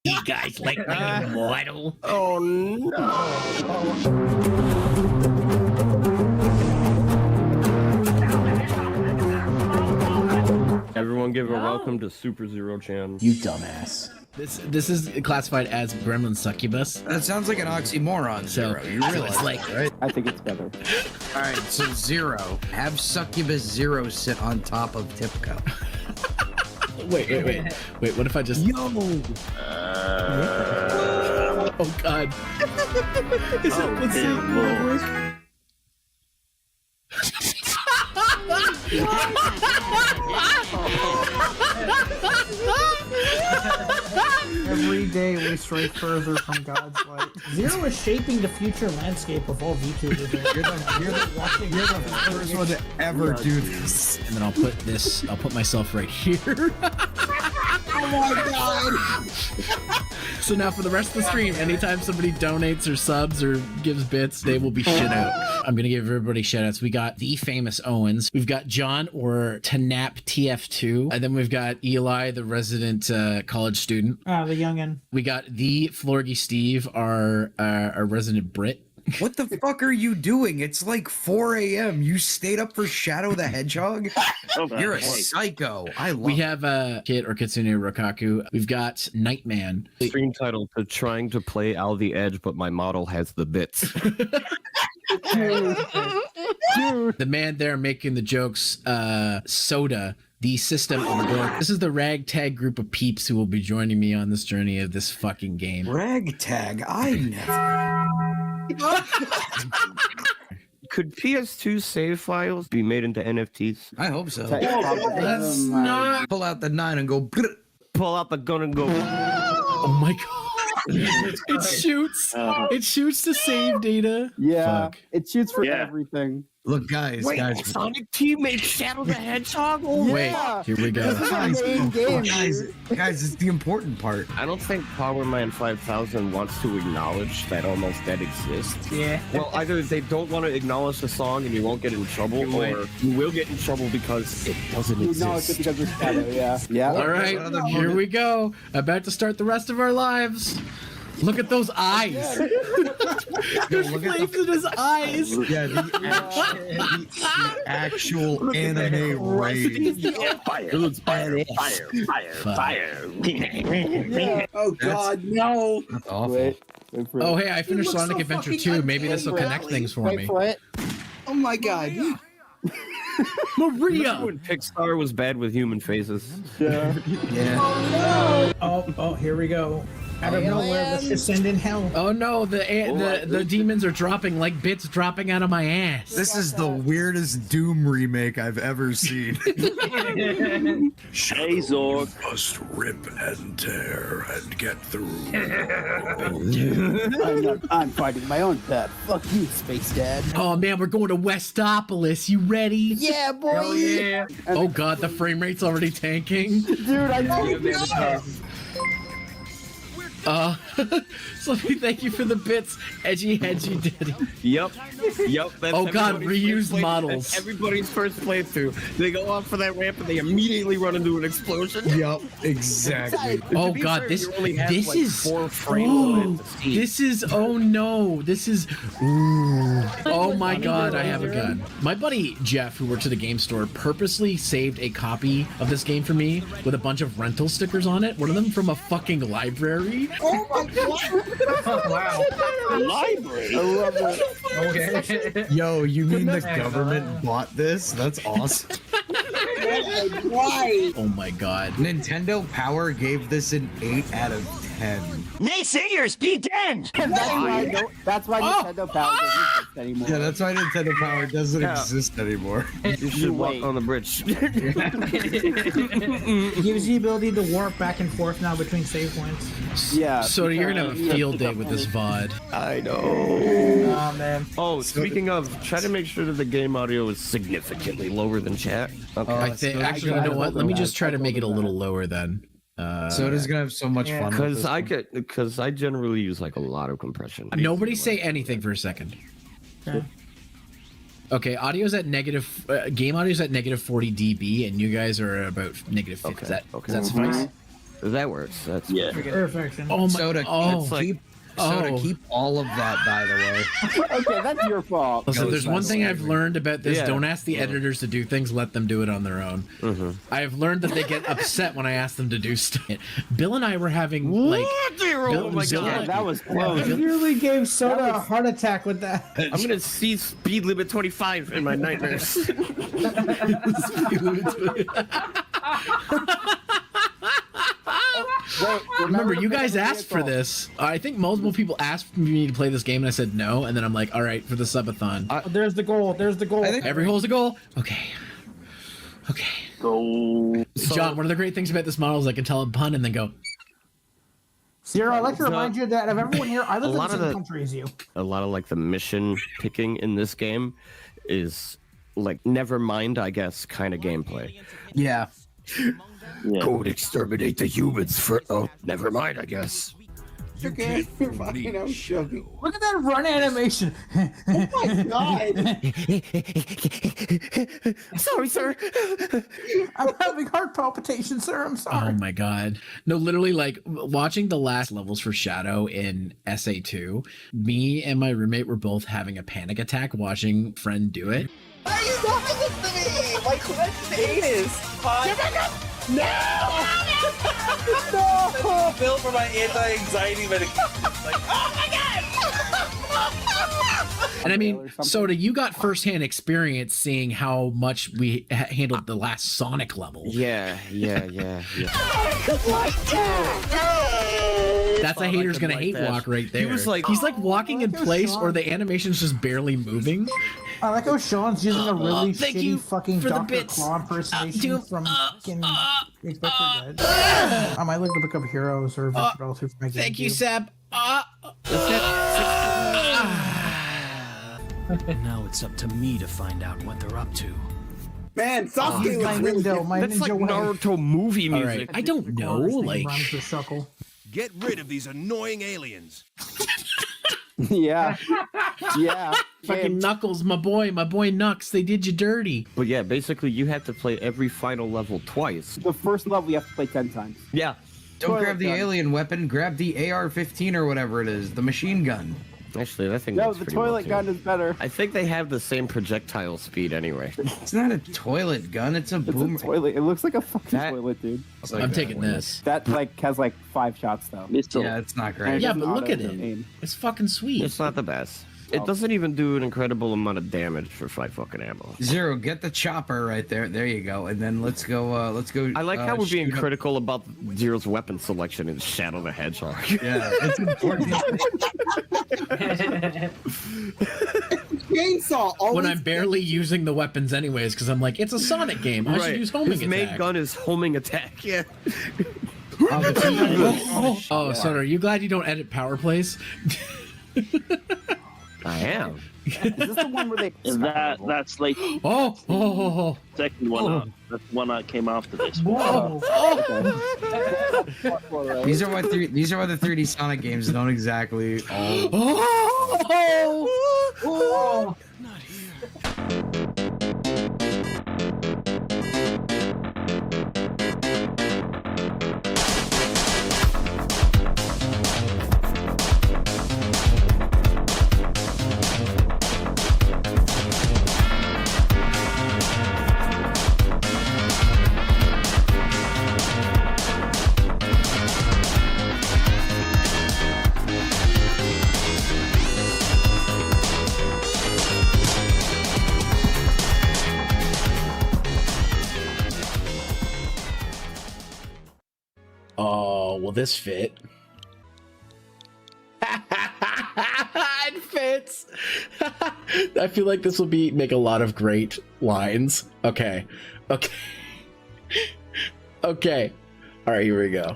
You guys like my model? Oh no! Everyone give a welcome to Super Zero Chan. You dumbass. This is classified as Gremlin Succubus. That sounds like an oxymoron, Zero. You realize it's like, that, right? I think it's better. All right, so Zero. Have Succubus Zero sit on top of Tipco. Wait, what if I just... Yo! Oh, God. Is it... Let's see. Every day we stray further from God's light. Zero is shaping the future landscape of all VTubers. You're the first one to ever do this. And then I'll put myself right here. Oh my God! So now for the rest of the stream, anytime somebody donates or subs or gives bits, they will be shit out. I'm gonna give everybody shout outs. We got the famous Owens. We've got John or Tanap TF2. And then we've got Eli, the resident college student. Ah, the youngin. We got the Florgy Steve, our resident Brit. What the fuck are you doing? It's like 4 a.m. You stayed up for Shadow the Hedgehog? You're a psycho. I love We have Kit or Kitsune Rokaku. We've got Nightman. Stream title to trying to play Al the Edge, but my model has the bits. The man there making the jokes, Soda, the system overlord. This is the ragtag group of peeps who will be joining me on this journey of this fucking game. Ragtag? I never. Could PS2 save files be made into NFTs? I hope so. Let's not Pull out the 9 and go. Brr. Pull out the gun and go. Oh my god. It shoots. It shoots to save data. Yeah, Fuck. it shoots for everything. Look, guys, Sonic Team made Shadow the Hedgehog? Yeah. Wait, here we go. guys, main game, guys, it's the important part. I don't think Power Man 5000 wants to acknowledge that Almost Dead exists. Yeah. Well, either they don't want to acknowledge the song and you won't get in trouble, or you will get in trouble because it doesn't You know it's exist. because of Shadow, yeah. Yeah. All right, here we go. About to start the rest of our lives. Look at those eyes. There's look at flames in his eyes. Yeah, the actual anime rage. Oh God, no! That's awful. Wait for Oh, it. hey, I finished looks Sonic so Adventure fucking 2. Maybe this will connect things for Wait me. for it. Oh my God. Maria! When Pixar was bad with human faces. Yeah. Yeah. Oh, here we go. Out of nowhere, let's just send in hell. Oh no, the demons are dropping like bits dropping out of my ass. This is the weirdest Doom remake I've ever seen. Hey, Zorg. Must rip and tear and get through. I'm fighting my own pet. Fuck you, Space Dad. Oh man, we're going to Westopolis. You ready? Yeah, boy. Yeah. Oh god, the frame rate's already tanking. Dude, I know. So let me thank you for the bits, Edgy Hedgy Daddy. Yep. That's Oh god, everybody's reused first playthrough. models. That's everybody's first playthrough. They go off for that ramp and they immediately run into an explosion. Yup, exactly. Oh To be god, fair, this you only have, this like, is 4 frames ooh, on it to see. this is oh no, this is ooh. Oh my god, I have a gun. My buddy Jeff, who works at a game store, purposely saved a copy of this game for me with a bunch of rental stickers on it. One of them from a fucking library. Oh my God. Wow. Library. I love that. Okay. Yo, you mean the government bought this? That's awesome. Why? Oh my god. Nintendo Power gave this an 8 out of 10. Naysayers, be damned. That's why Nintendo Power doesn't exist anymore. Yeah, that's why Nintendo Power doesn't exist anymore. You should walk wait. on the bridge. It gives you the ability to warp back and forth now between save points. Yeah. So you're gonna have a field day with this VOD. I know. Oh man. Oh, speaking of, try to make sure that the game audio is significantly lower than chat. Okay. I think actually, you know what? Let me just try to make it a little lower then. Soda's gonna have so much fun. Because I generally use like a lot of compression. Nobody say anything for a second. Okay, audio's at negative. Game audio's at negative 40 dB, and you guys are about negative 50. Okay, Does that okay. suffice? That works. That's Yeah. Perfection. Oh my. Soda, keep all of that, by the way. Okay, that's your fault. Listen, No, there's it's one not thing I've slavery. learned about this. Yeah. Don't ask the editors to do things. Let them do it on their own. I've learned that they get upset when I ask them to do stuff. Bill and I were having like. Oh my Bill- god! That was close. You nearly gave Soda a heart attack with that. I'm gonna see speed limit 25 in my nightmares. Remember, you guys asked for this. I think multiple people asked me to play this game, and I said no. And then I'm like, all right, for the subathon. There's the goal. There's the goal. Every hole's a goal. Okay. Okay. Go. John, one of the great things about this model is I can tell a pun and then go. Zero, I'd like to remind you that of everyone here, I live in lot the of same the- country as you. A lot of like the mission picking in this game is like never mind, I guess, kind of gameplay. Yeah. Yeah. Go and exterminate the humans for. Oh, never mind, I guess. Okay, you're fine. I was joking. Look at that run animation. Oh my god! Sorry, sir. I'm having heart palpitations, sir. I'm Oh sorry. my god. No, literally, like watching the last levels for Shadow in SA2, me and my roommate were both having a panic attack watching friend do it. Why are you doing this to me? My question is, get back up! No! No! Bill for my anti-anxiety medication. Like, oh my god! And I mean, Soda, you got firsthand experience seeing how much we handled the last Sonic level. Yeah. That's a hater's gonna hate walk right there. He was like- he's like walking in Oh, place, Sean. or the animation's just barely moving. I like how Sean's using a really thank you shitty fucking for the Dr. bits. Claw impersonation Doom. from fucking Inspector Gadget. I might look to pick up Heroes or Victor Bell 2 for my Thank you, GameCube. Seb. Now it's up to me to find out what they're up to. Man, Sasuke My looks really window, good. my That's like ninja way. Naruto movie All music. right, I don't know. Like, Rhymes with shuckle. Get rid of these annoying aliens. Yeah. Yeah. fucking Knuckles, my boy Nux, they did you dirty. But yeah, basically you have to play every final level twice. The first level you have to play 10 times. Yeah. Don't Toilet grab the gun. alien weapon. Grab the AR-15 or whatever it is, the machine gun. Actually, I think No, that's the pretty well, toilet too. gun is better. I think they have the same projectile speed anyway. It's not a toilet gun. It's a It's boomer. a toilet. It looks like a fucking That- toilet, dude. It's like I'm a- taking this. That like has like 5 shots though. It's still, Yeah, it's not And great. Yeah, it's but look at it. aim. It's fucking sweet. It's not the best. It doesn't even do an incredible amount of damage for 5 fucking ammo. Zero, get the chopper right there. There you go. And then let's go. Let's go. I like how we're being shoot up- critical about Zero's weapon selection in Shadow the Hedgehog. Yeah, it's important. Chainsaw. Always when I'm barely using the weapons anyways, because I'm like, it's a Sonic game. I should use homing His main attack. gun is homing attack. Yeah. Oh, Soda, are you glad you don't edit power plays? I am. Is this the one where they? is that's like Oh. second one. That's one that came after this. Whoa. These are why the 3D Sonic games don't exactly all. Oh. Oh, will this fit? It fits. I feel like this will make a lot of great lines. Okay. All right, here we go.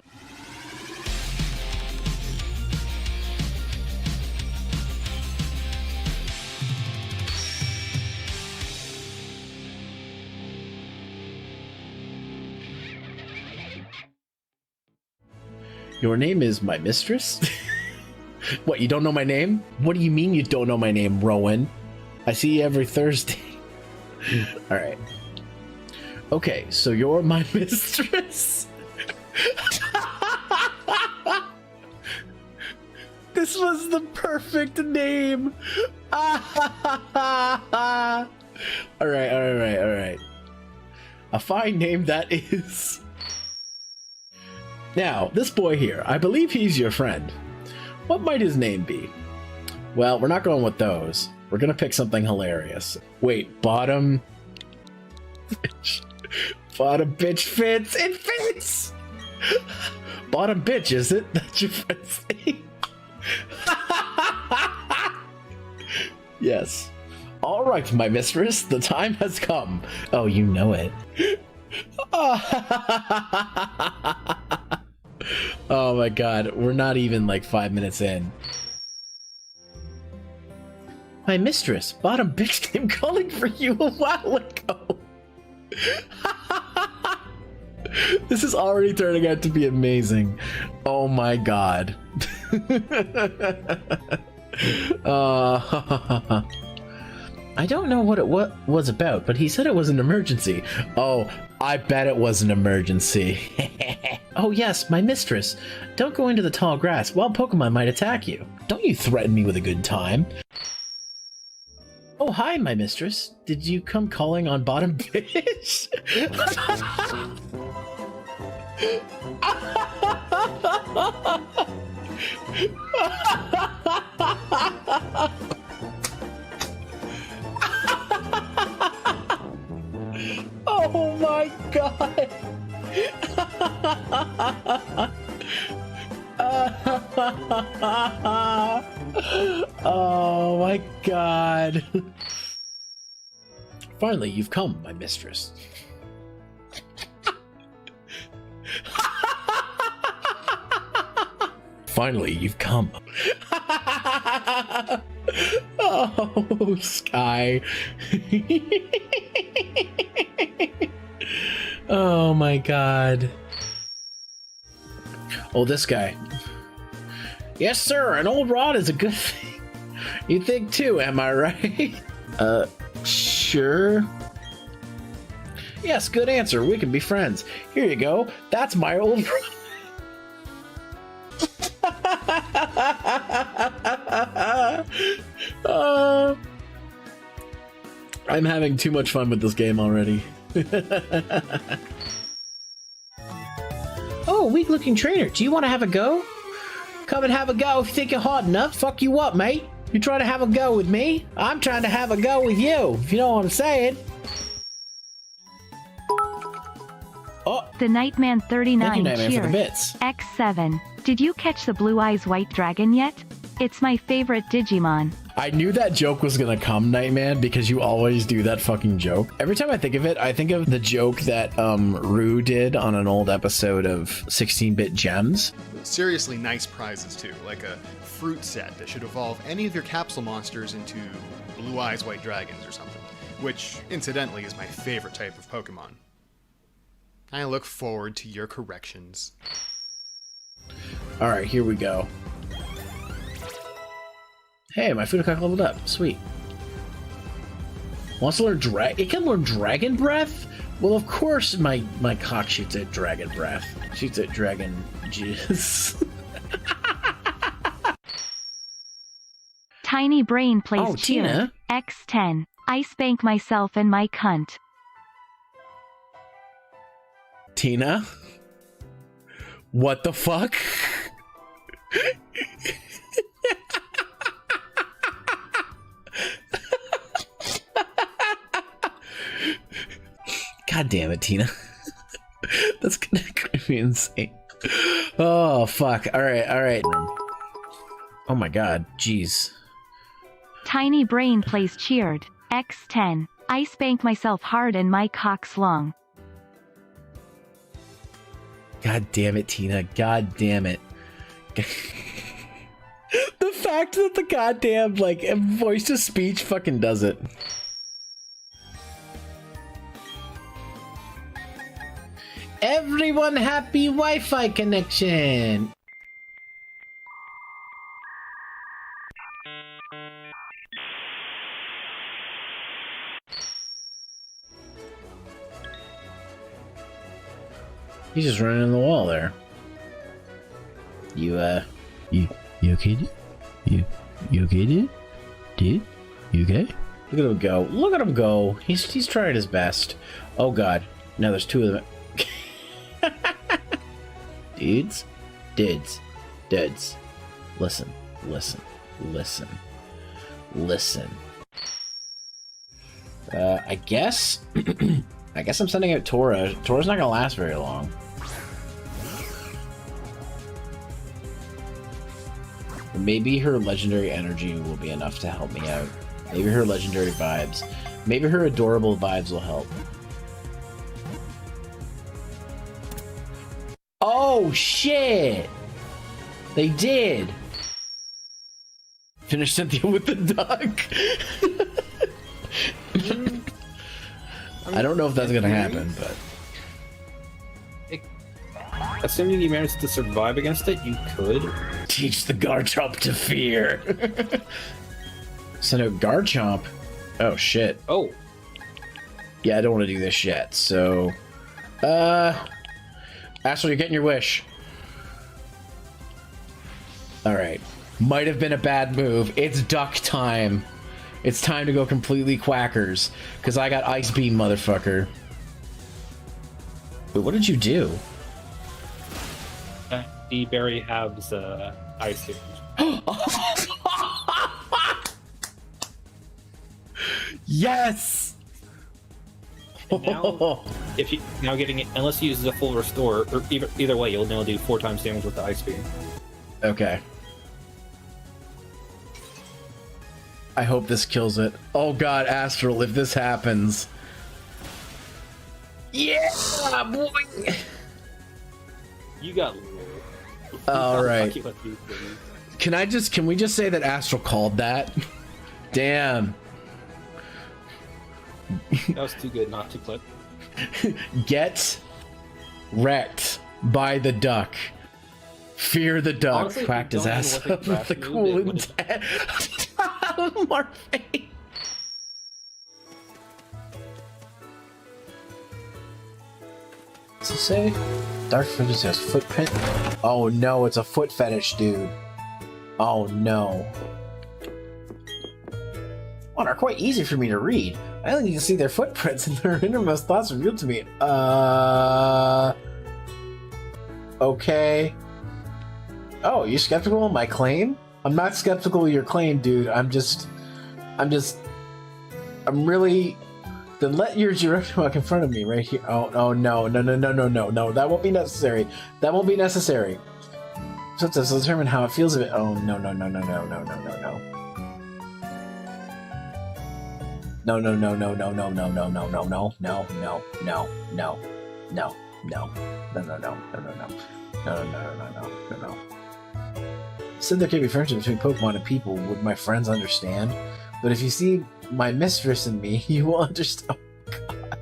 Your name is my mistress? What, you don't know my name? What do you mean you don't know my name, Rowan? I see you every Thursday. Alright. Okay, so you're my mistress? This was the perfect name. All right. A fine name that is. Now, this boy here, I believe he's your friend. What might his name be? Well, we're not going with those. We're gonna pick something hilarious. Wait, bottom... Bottom bitch fits! It fits! Bottom bitch, is it? That's your friend's name? Yes. All right, my mistress, the time has come. Oh, you know it. Oh my god, we're not even like 5 minutes in. My mistress, bottom bitch came calling for you a while ago. This is already turning out to be amazing. Oh my god. I don't know what it was about, but he said it was an emergency. Oh, I bet it was an emergency. Oh yes, my mistress. Don't go into the tall grass. Wild Pokemon might attack you. Don't you threaten me with a good time. Oh, hi, my mistress. Did you come calling on bottom bitch? Oh my god. Oh my god. Finally, you've come, my mistress. Finally, you've come. Oh, Sky. Oh my god. Oh, this guy. Yes, sir, an old rod is a good thing. You think too, am I right? Sure. Yes, good answer. We can be friends. Here you go. That's my old rod. I'm having too much fun with this game already. Oh, weak-looking trainer. Do you want to have a go? Come and have a go if you think you're hard enough. Fuck you up, mate. You trying to have a go with me? I'm trying to have a go with you, if you know what I'm saying. Oh, the Nightman 39 thank you, Nightman, for the bits. X7. Did you catch the Blue Eyes White Dragon yet? It's my favorite Digimon. I knew that joke was gonna come, Nightman, because you always do that fucking joke. Every time I think of it, I think of the joke that Rue did on an old episode of 16-Bit Gems. Seriously nice prizes too, like a fruit set that should evolve any of your capsule monsters into Blue Eyes White Dragons or something, which incidentally is my favorite type of Pokemon. I look forward to your corrections. Alright, here we go. Hey, my Fudocock leveled up. Sweet. Wants to learn it can learn Dragon Breath? Well, of course my cock shoots at Dragon Breath. Shoots at Dragon Jizz. Tiny Brain plays Oh, Tina. X10. I spank myself and my cunt. Tina? What the fuck? God damn it, Tina. That's gonna be insane. Oh, fuck. Alright. Oh my god, jeez. Tiny Brain plays Cheered. X10. I spank myself hard and my cock's long. God damn it, Tina. God damn it. The fact that the goddamn, like, voice to speech fucking does it. Everyone happy Wi-Fi connection. He's just running in the wall there. You okay? You okay, dude? Dude? You okay? Look at him go. Look at him go. He's trying his best. Oh god. Now there's two of them. Dudes? Dudes. Dudes. Listen. Listen. Listen. Listen. I guess... I guess I'm sending out Tora. Tora's not gonna last very long. Maybe her legendary energy will be enough to help me out. Maybe her legendary vibes. Maybe her adorable vibes will help. Oh, shit! They did! Finish Cynthia with the duck. I don't know if that's gonna happen, but... Assuming you managed to survive against it, you could. Teach the Garchomp to fear. Send out Garchomp. Oh, shit. Oh. Yeah, I don't want to do this yet, so... Astral, you're getting your wish. Alright. Might have been a bad move. It's duck time. It's time to go completely quackers. Because I got Ice Beam, motherfucker. Wait, what did you do? The berry has ice here. Yes! And now, if you now getting it, unless you use a full restore, or either way, you'll now do 4 times damage with the ice beam. Okay. I hope this kills it. Oh god, Astral, if this happens. Yeah, boy! You got... Alright. Can we just say that Astral called that? Damn. That was too good not to clip. Get wrecked by the duck. Fear the duck. Honestly, Cracked his ass up with the cool intent. Morphine. What's it say? Dark fetish has footprint. Oh no, it's a foot fetish, dude. Oh no. Well, they're quite easy for me to read. I only need to see their footprints and their innermost thoughts revealed to me. Okay. Oh, you skeptical of my claim? I'm not skeptical of your claim, dude. I'm really... Then let your direct walk in front of me right here. Oh no. That won't be necessary. That won't be necessary. So to determine how it feels a bit. Oh no. No. Said there could be friendship between Pokemon and people. Would my friends understand? But if you see my mistress in me, you will understand. Oh, God.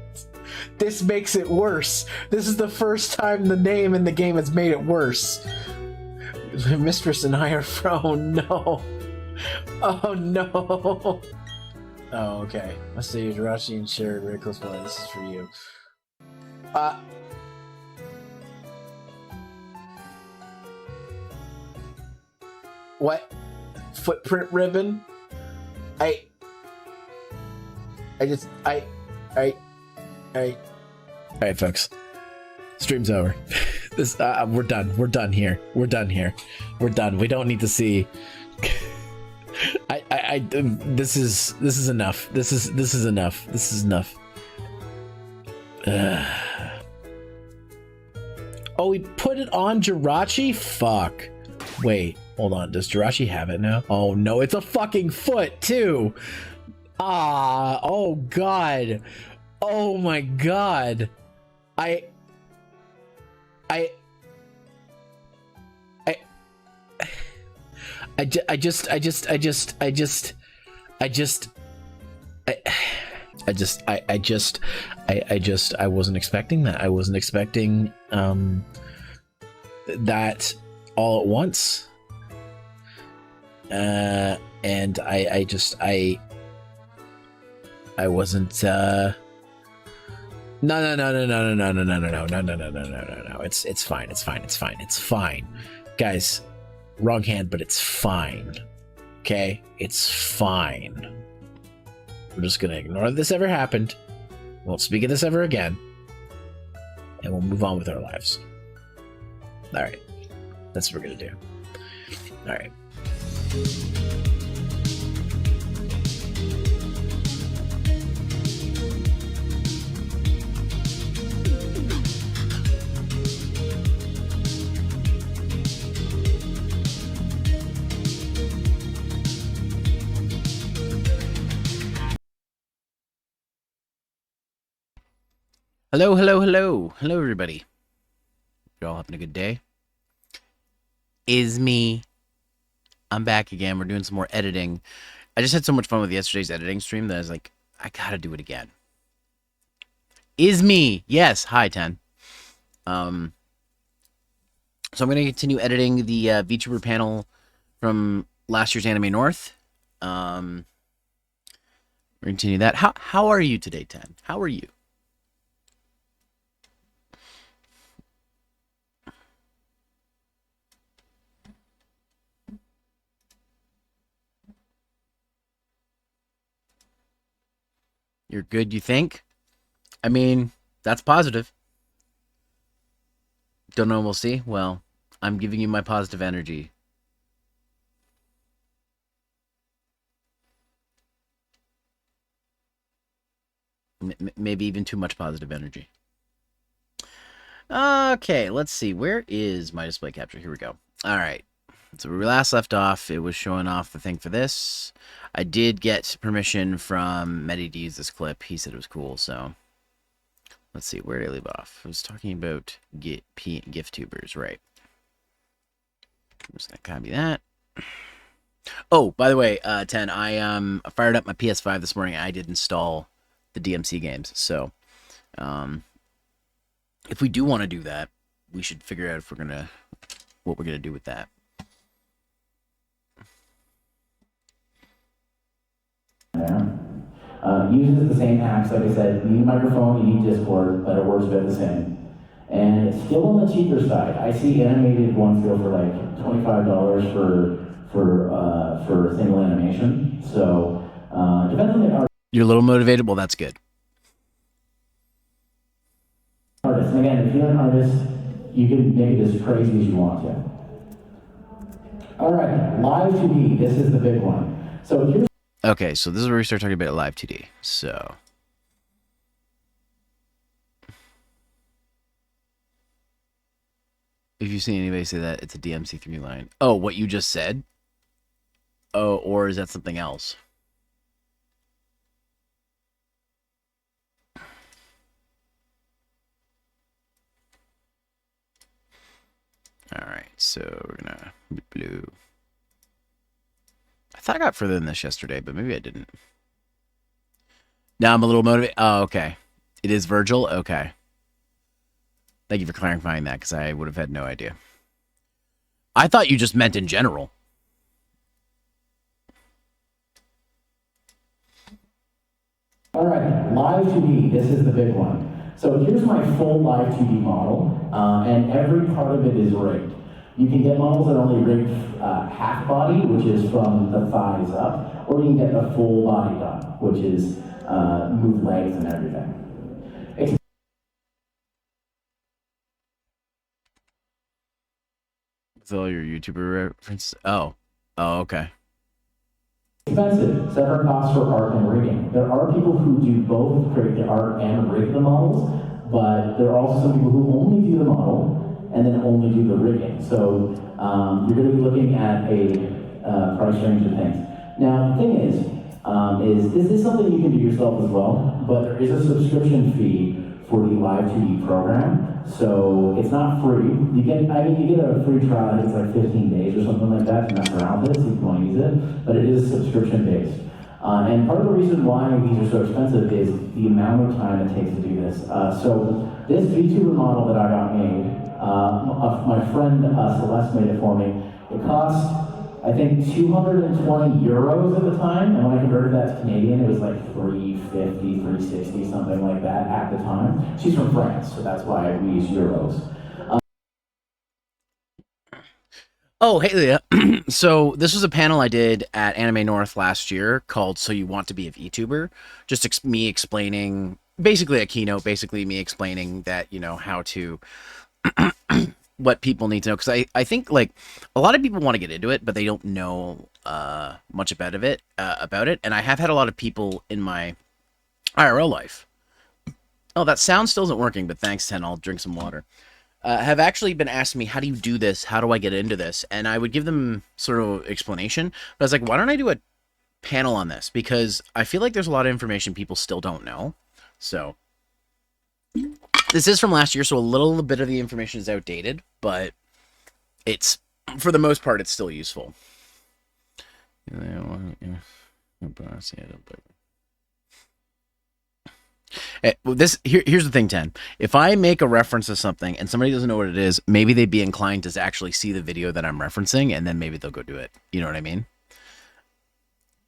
This makes it worse. This is the first time the name in the game has made it worse. My mistress and I are Oh, no. Oh, no. Oh, okay. Let's see. Jirachi and Sherry, very close by. This is for you. What? Footprint ribbon? Alright, folks. Stream's over. This, we're done. We're done here. We're done here. We're done. We don't need to see. This is enough. This is enough. This is enough. Oh, we put it on Jirachi? Fuck. Wait, hold on. Does Jirachi have it now? Oh no, it's a fucking foot too. Oh god. Oh my god. I wasn't expecting that. I wasn't expecting that all at once. And I wasn't no. It's fine. Guys, wrong hand, but it's fine. okay? It's fine. We're just gonna ignore that this ever happened. Won't speak of this ever again. And we'll move on with our lives. Alright. That's what we're gonna do. Alright. Hello, hello, hello. Hello, everybody. You're all having a good day. Is me. I'm back again. We're doing some more editing. I just had so much fun with yesterday's editing stream that I was like, I gotta do it again. Is me. Yes. Hi, 10. So I'm going to continue editing the VTuber panel from last year's Anime North. We're continue that. How are you today, 10? How are you? You're good, you think? I mean, that's positive. Don't know, we'll see. Well, I'm giving you my positive energy. Maybe even too much positive energy. Okay, let's see. Where is my display capture? Here we go. All right. So where we last left off, it was showing off the thing for this. I did get permission from Medi to use this clip. He said it was cool, so let's see. Where did I leave off? I was talking about GIF-tubers, right? I'm just gonna copy that. Oh, by the way, 10, I fired up my PS5 this morning. I did install the DMC games, so if we do want to do that, we should figure out if we're gonna what we're gonna do with that. Uses the same hacks, like I said. You need a microphone, you need Discord, but it works about the same. And it's still on the cheaper side. I see animated ones go for like $25 for a single animation. So depends on the artist. You're a little motivated? Well, that's good. And again, if you're an artist, you can make it as crazy as you want to. All right, live 2D. This is the big one. So here's. Okay, so this is where we start talking about live 2D. So if you see anybody say that, it's a DMC3 line. Oh, what you just said? Oh, or is that something else? All right, so we're gonna blue. I thought I got further than this yesterday, but maybe I didn't. Now I'm a little motivated. Oh, okay. It is Virgil? Okay. Thank you for clarifying that, because I would have had no idea. I thought you just meant in general. All right, live 2D. This is the big one. So here's my full live 2D model, and every part of it is rigged. You can get models that only rig half body, which is from the thighs up, or you can get the full body done, which is move legs and everything. With all your YouTuber reference? Oh, okay. Expensive, separate costs for art and rigging. There are people who do both, create the art and rig the models, but there are also some people who only do the model and then only do the rigging. So you're going to be looking at a price range of things. Now, the thing is this is something you can do yourself as well, but there is a subscription fee for the Live 2D program. So it's not free. You get a free trial. I think it's like 15 days or something like that to mess around with it, so you can want to use it. But it is subscription based. And part of the reason why these are so expensive is the amount of time it takes to do this. So this VTuber model that I got made, my friend Celeste made it for me. It cost, I think, 220 euros at the time, and when I converted that to Canadian, it was like 350, 360, something like that at the time. She's from France, so that's why we use euros. Oh, hey Leah. So this was a panel I did at Anime North last year called "So You Want to Be a VTuber?" Just me explaining, basically a keynote, basically me explaining that how to what people need to know, because I think like a lot of people want to get into it, but they don't know much about it and I have had a lot of people in my IRL life. Oh, that sound still isn't working, but thanks, 10. I'll drink some water. Have actually been asking me, how do you do this? How do I get into this? And I would give them sort of explanation. But I was like, why don't I do a panel on this? Because I feel like there's a lot of information people still don't know. So this is from last year, so a little bit of the information is outdated, but it's, for the most part, it's still useful. Here's the thing, 10. If I make a reference to something and somebody doesn't know what it is, maybe they'd be inclined to actually see the video that I'm referencing, and then maybe they'll go do it. You know what I mean?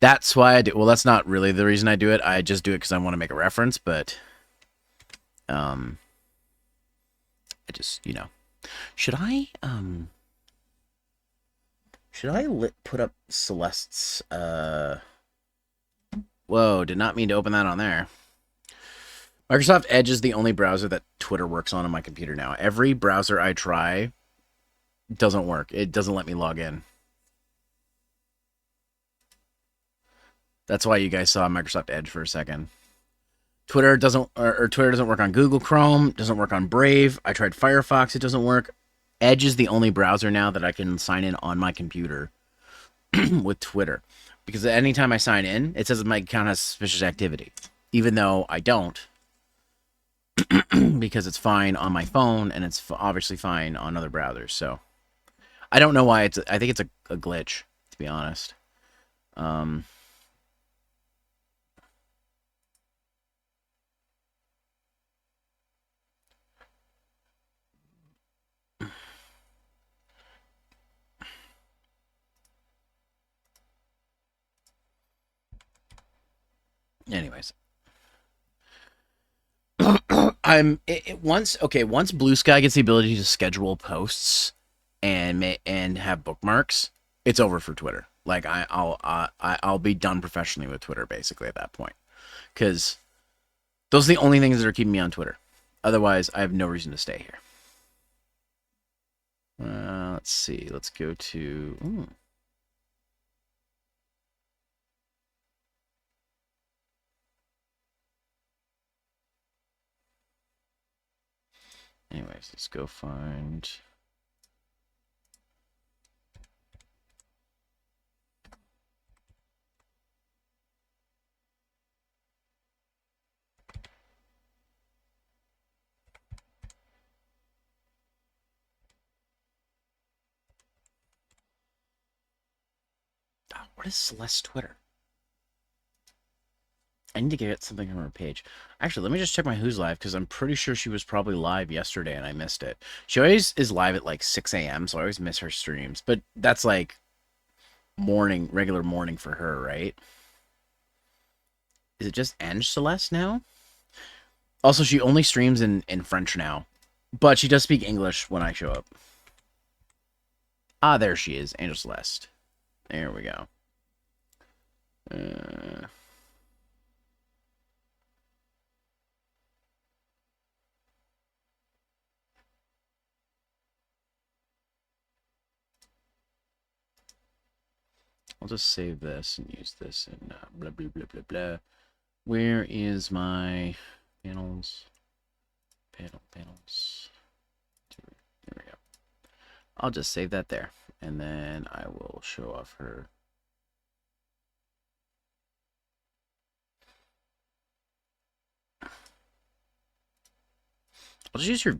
That's why I do. Well, that's not really the reason I do it. I just do it because I want to make a reference, but I just, should I put up Celeste's whoa, did not mean to open that on there. Microsoft Edge is the only browser that Twitter works on my computer now. Every browser I try doesn't work. It doesn't let me log in. That's why you guys saw Microsoft Edge for a second. Twitter doesn't work on Google Chrome, doesn't work on Brave. I tried Firefox, it doesn't work. Edge is the only browser now that I can sign in on my computer with Twitter. Because anytime I sign in, it says my account has suspicious activity. Even though I don't. Because it's fine on my phone, and it's obviously fine on other browsers. So I don't know why I think it's a glitch, to be honest. Anyways. Once Blue Sky gets the ability to schedule posts and have bookmarks, it's over for Twitter. Like I'll be done professionally with Twitter basically at that point, because those are the only things that are keeping me on Twitter. Otherwise, I have no reason to stay here. Let's see. Let's go to. Anyways, let's go find. What is Celeste's Twitter? I need to get something from her page. Actually, let me just check my Who's Live, because I'm pretty sure she was probably live yesterday and I missed it. She always is live at like 6 a.m., so I always miss her streams. But that's like regular morning for her, right? Is it just Ange Celeste now? Also, she only streams in French now, but she does speak English when I show up. Ah, there she is, Angel Celeste. There we go. I'll just save this and use this and blah, blah, blah, blah, blah. Where is my panels? Panels. There we go. I'll just save that there, and then I will show off her. I'll just use your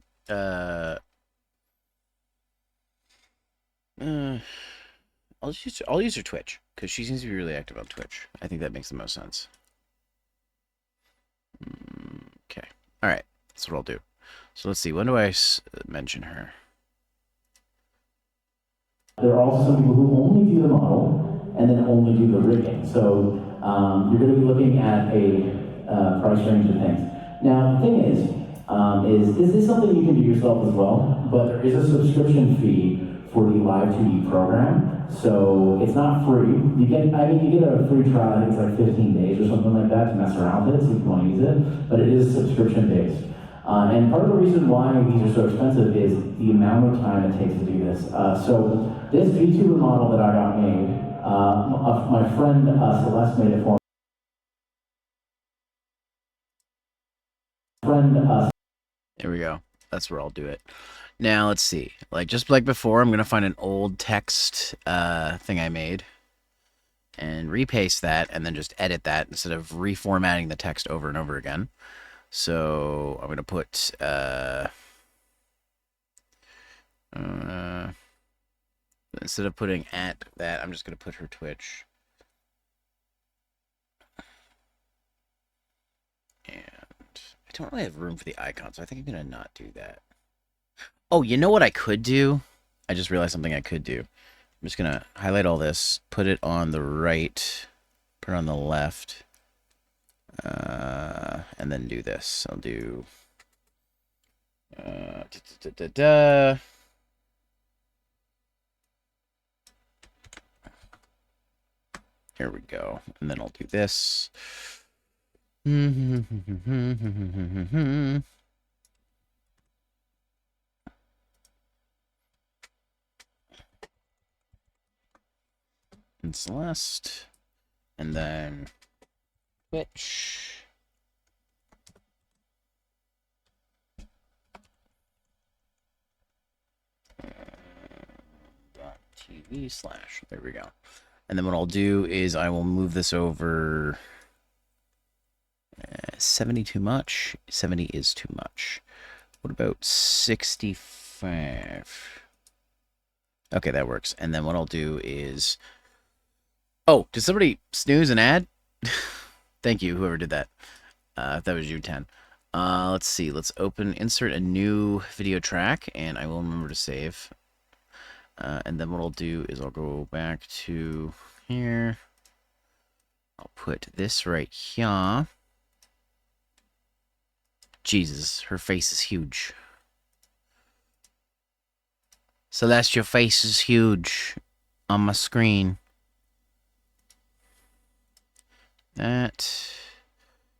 I'll use her Twitch, because she seems to be really active on Twitch. I think that makes the most sense. Okay. All right. That's what I'll do. So let's see. When do I mention her? There are also some people who only do the model and then only do the rigging. So you're going to be looking at a price range of things. Now, the thing is this something you can do yourself as well? But there is a subscription fee for the Live 2D program. So it's not free. You get a free trial. I think it's like 15 days or something like that to mess around with it, so if you want to use it. But it is subscription based. And part of the reason why these are so expensive is the amount of time it takes to do this. So this VTuber model that I got made, my friend Celeste made it for me. There we go. That's where I'll do it. Now let's see. Like just like before, I'm gonna find an old text thing I made and repaste that, and then just edit that instead of reformatting the text over and over again. So I'm gonna put instead of putting at that, I'm just gonna put her Twitch. And I don't really have room for the icon, so I think I'm gonna not do that. Oh, you know what I could do? I just realized something I could do. I'm just gonna highlight all this, put it on the right, put it on the left, and then do this. I'll do Here we go. And then I'll do this. And Celeste. And then Twitch. .tv/ there we go. And then what I'll do is I will move this over 70 too much. 70 is too much. What about 65? Okay, that works. And then what I'll do is... Oh, did somebody snooze an ad? Thank you, whoever did that. If that was you, 10. Let's see. Let's insert a new video track, and I will remember to save. And then what I'll do is I'll go back to here. I'll put this right here. Jesus, her face is huge. Celeste, your face is huge on my screen. That.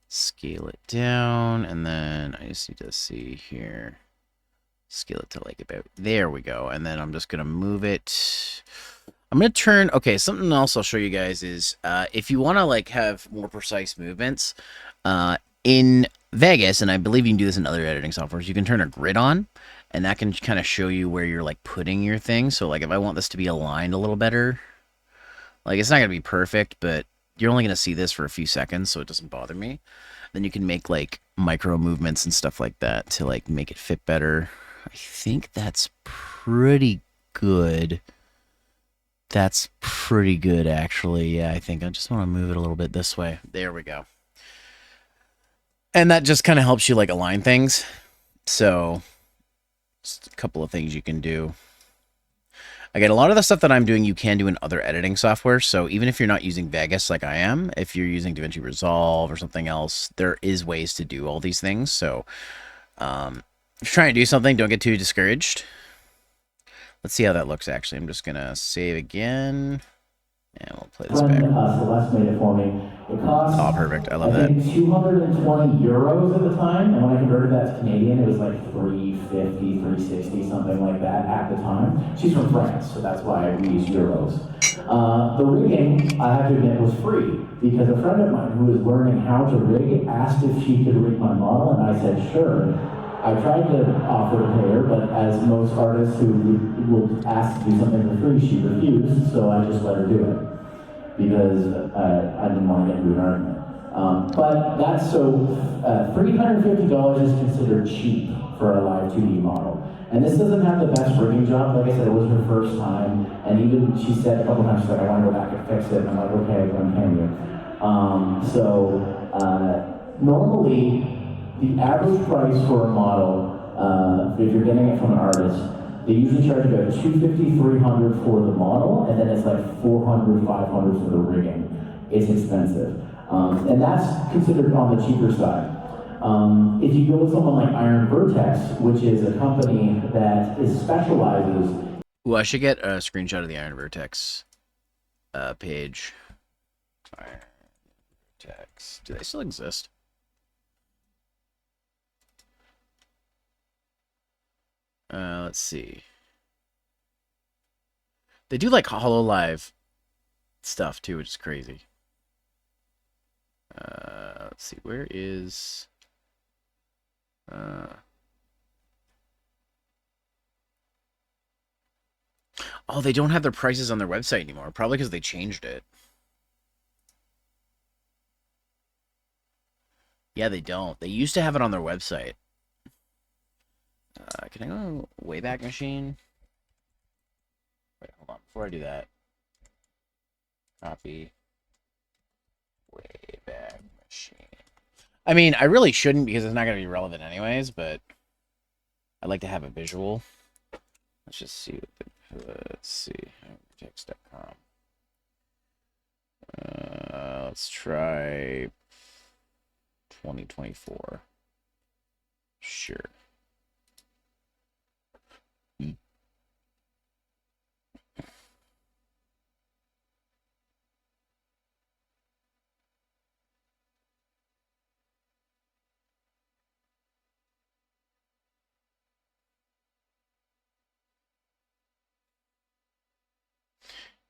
Scale it down, and then I just need to see here. Scale it to like about there we go, and then I'm just gonna move it. I'm gonna turn. Okay, something else I'll show you guys is if you want to like have more precise movements in Vegas, and I believe you can do this in other editing softwares, you can turn a grid on, and that can kind of show you where you're like putting your thing. So like if I want this to be aligned a little better, like it's not gonna be perfect, but you're only gonna see this for a few seconds, so it doesn't bother me. Then you can make like micro movements and stuff like that to like make it fit better. I think that's pretty good. That's pretty good, actually. Yeah, I think I just want to move it a little bit this way. There we go. And that just kind of helps you like align things. So, just a couple of things you can do. Again, a lot of the stuff that I'm doing, you can do in other editing software. So even if you're not using Vegas like I am, if you're using DaVinci Resolve or something else, there is ways to do all these things. So if you're trying to do something, don't get too discouraged. Let's see how that looks, actually. I'm just going to save again. And we'll play this back. Celeste made it for me. It cost, oh, perfect. I love I think, 220 euros at the time, and when I converted that to Canadian, it was like 350, 360, something like that at the time. She's from France, so that's why we use euros. The rigging, I have to admit, was free, because a friend of mine who was learning how to rig asked if she could rig my model, and I said, sure. I tried to offer to pay her, but as most artists who will ask to do something for free, she refused, so I just let her do it. Because I didn't want to get into an argument. But that's so, $350 is considered cheap for a live 2D model. And this doesn't have the best rigging job. Like I said, it was her first time. And even she said a couple times, she's like, I want to go back and fix it. And I'm like, okay, I'm paying you. Normally, the average price for a model, if you're getting it from an artist, they usually charge about $250, $300 for the model, and then it's like $400, $500 for the rigging. It's expensive. And that's considered on the cheaper side. If you go with someone like Iron Vertex, which is a company that specializes Ooh, I should get a screenshot of the Iron Vertex page. Iron Vertex. Do they still exist? Let's see. They do like HoloLive stuff too, which is crazy. Let's see. Where is... Oh, they don't have their prices on their website anymore. Probably because they changed it. Yeah, they don't. They used to have it on their website. Can I go Wayback Machine? Wait, hold on. Before I do that, copy Wayback Machine. I mean, I really shouldn't because it's not going to be relevant anyways, but I'd like to have a visual. Let's just see what the... Let's see. Text.com. Let's try 2024. Sure.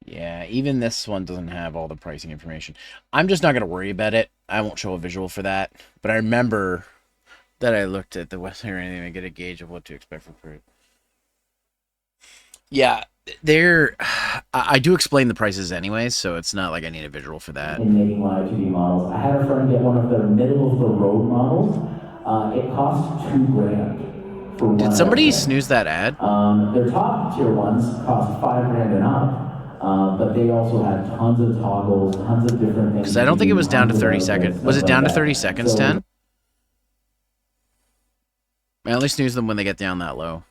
Yeah, even this one doesn't have all the pricing information. I'm just not going to worry about it. I won't show a visual for that. But I remember that I looked at the website or anything to get a gauge of what to expect from it. Yeah, I do explain the prices anyways, so it's not like I need a visual for that. In making live 2D models, I had a friend get one of their middle of the road models. It cost $2,000 for one. Did somebody snooze that ad? Their top tier ones cost $5,000 and up. But they also had tons of toggles, tons of different things. Because I don't think it was down to 30 seconds. Was it down to 30 seconds, 10? I only snooze them when they get down that low.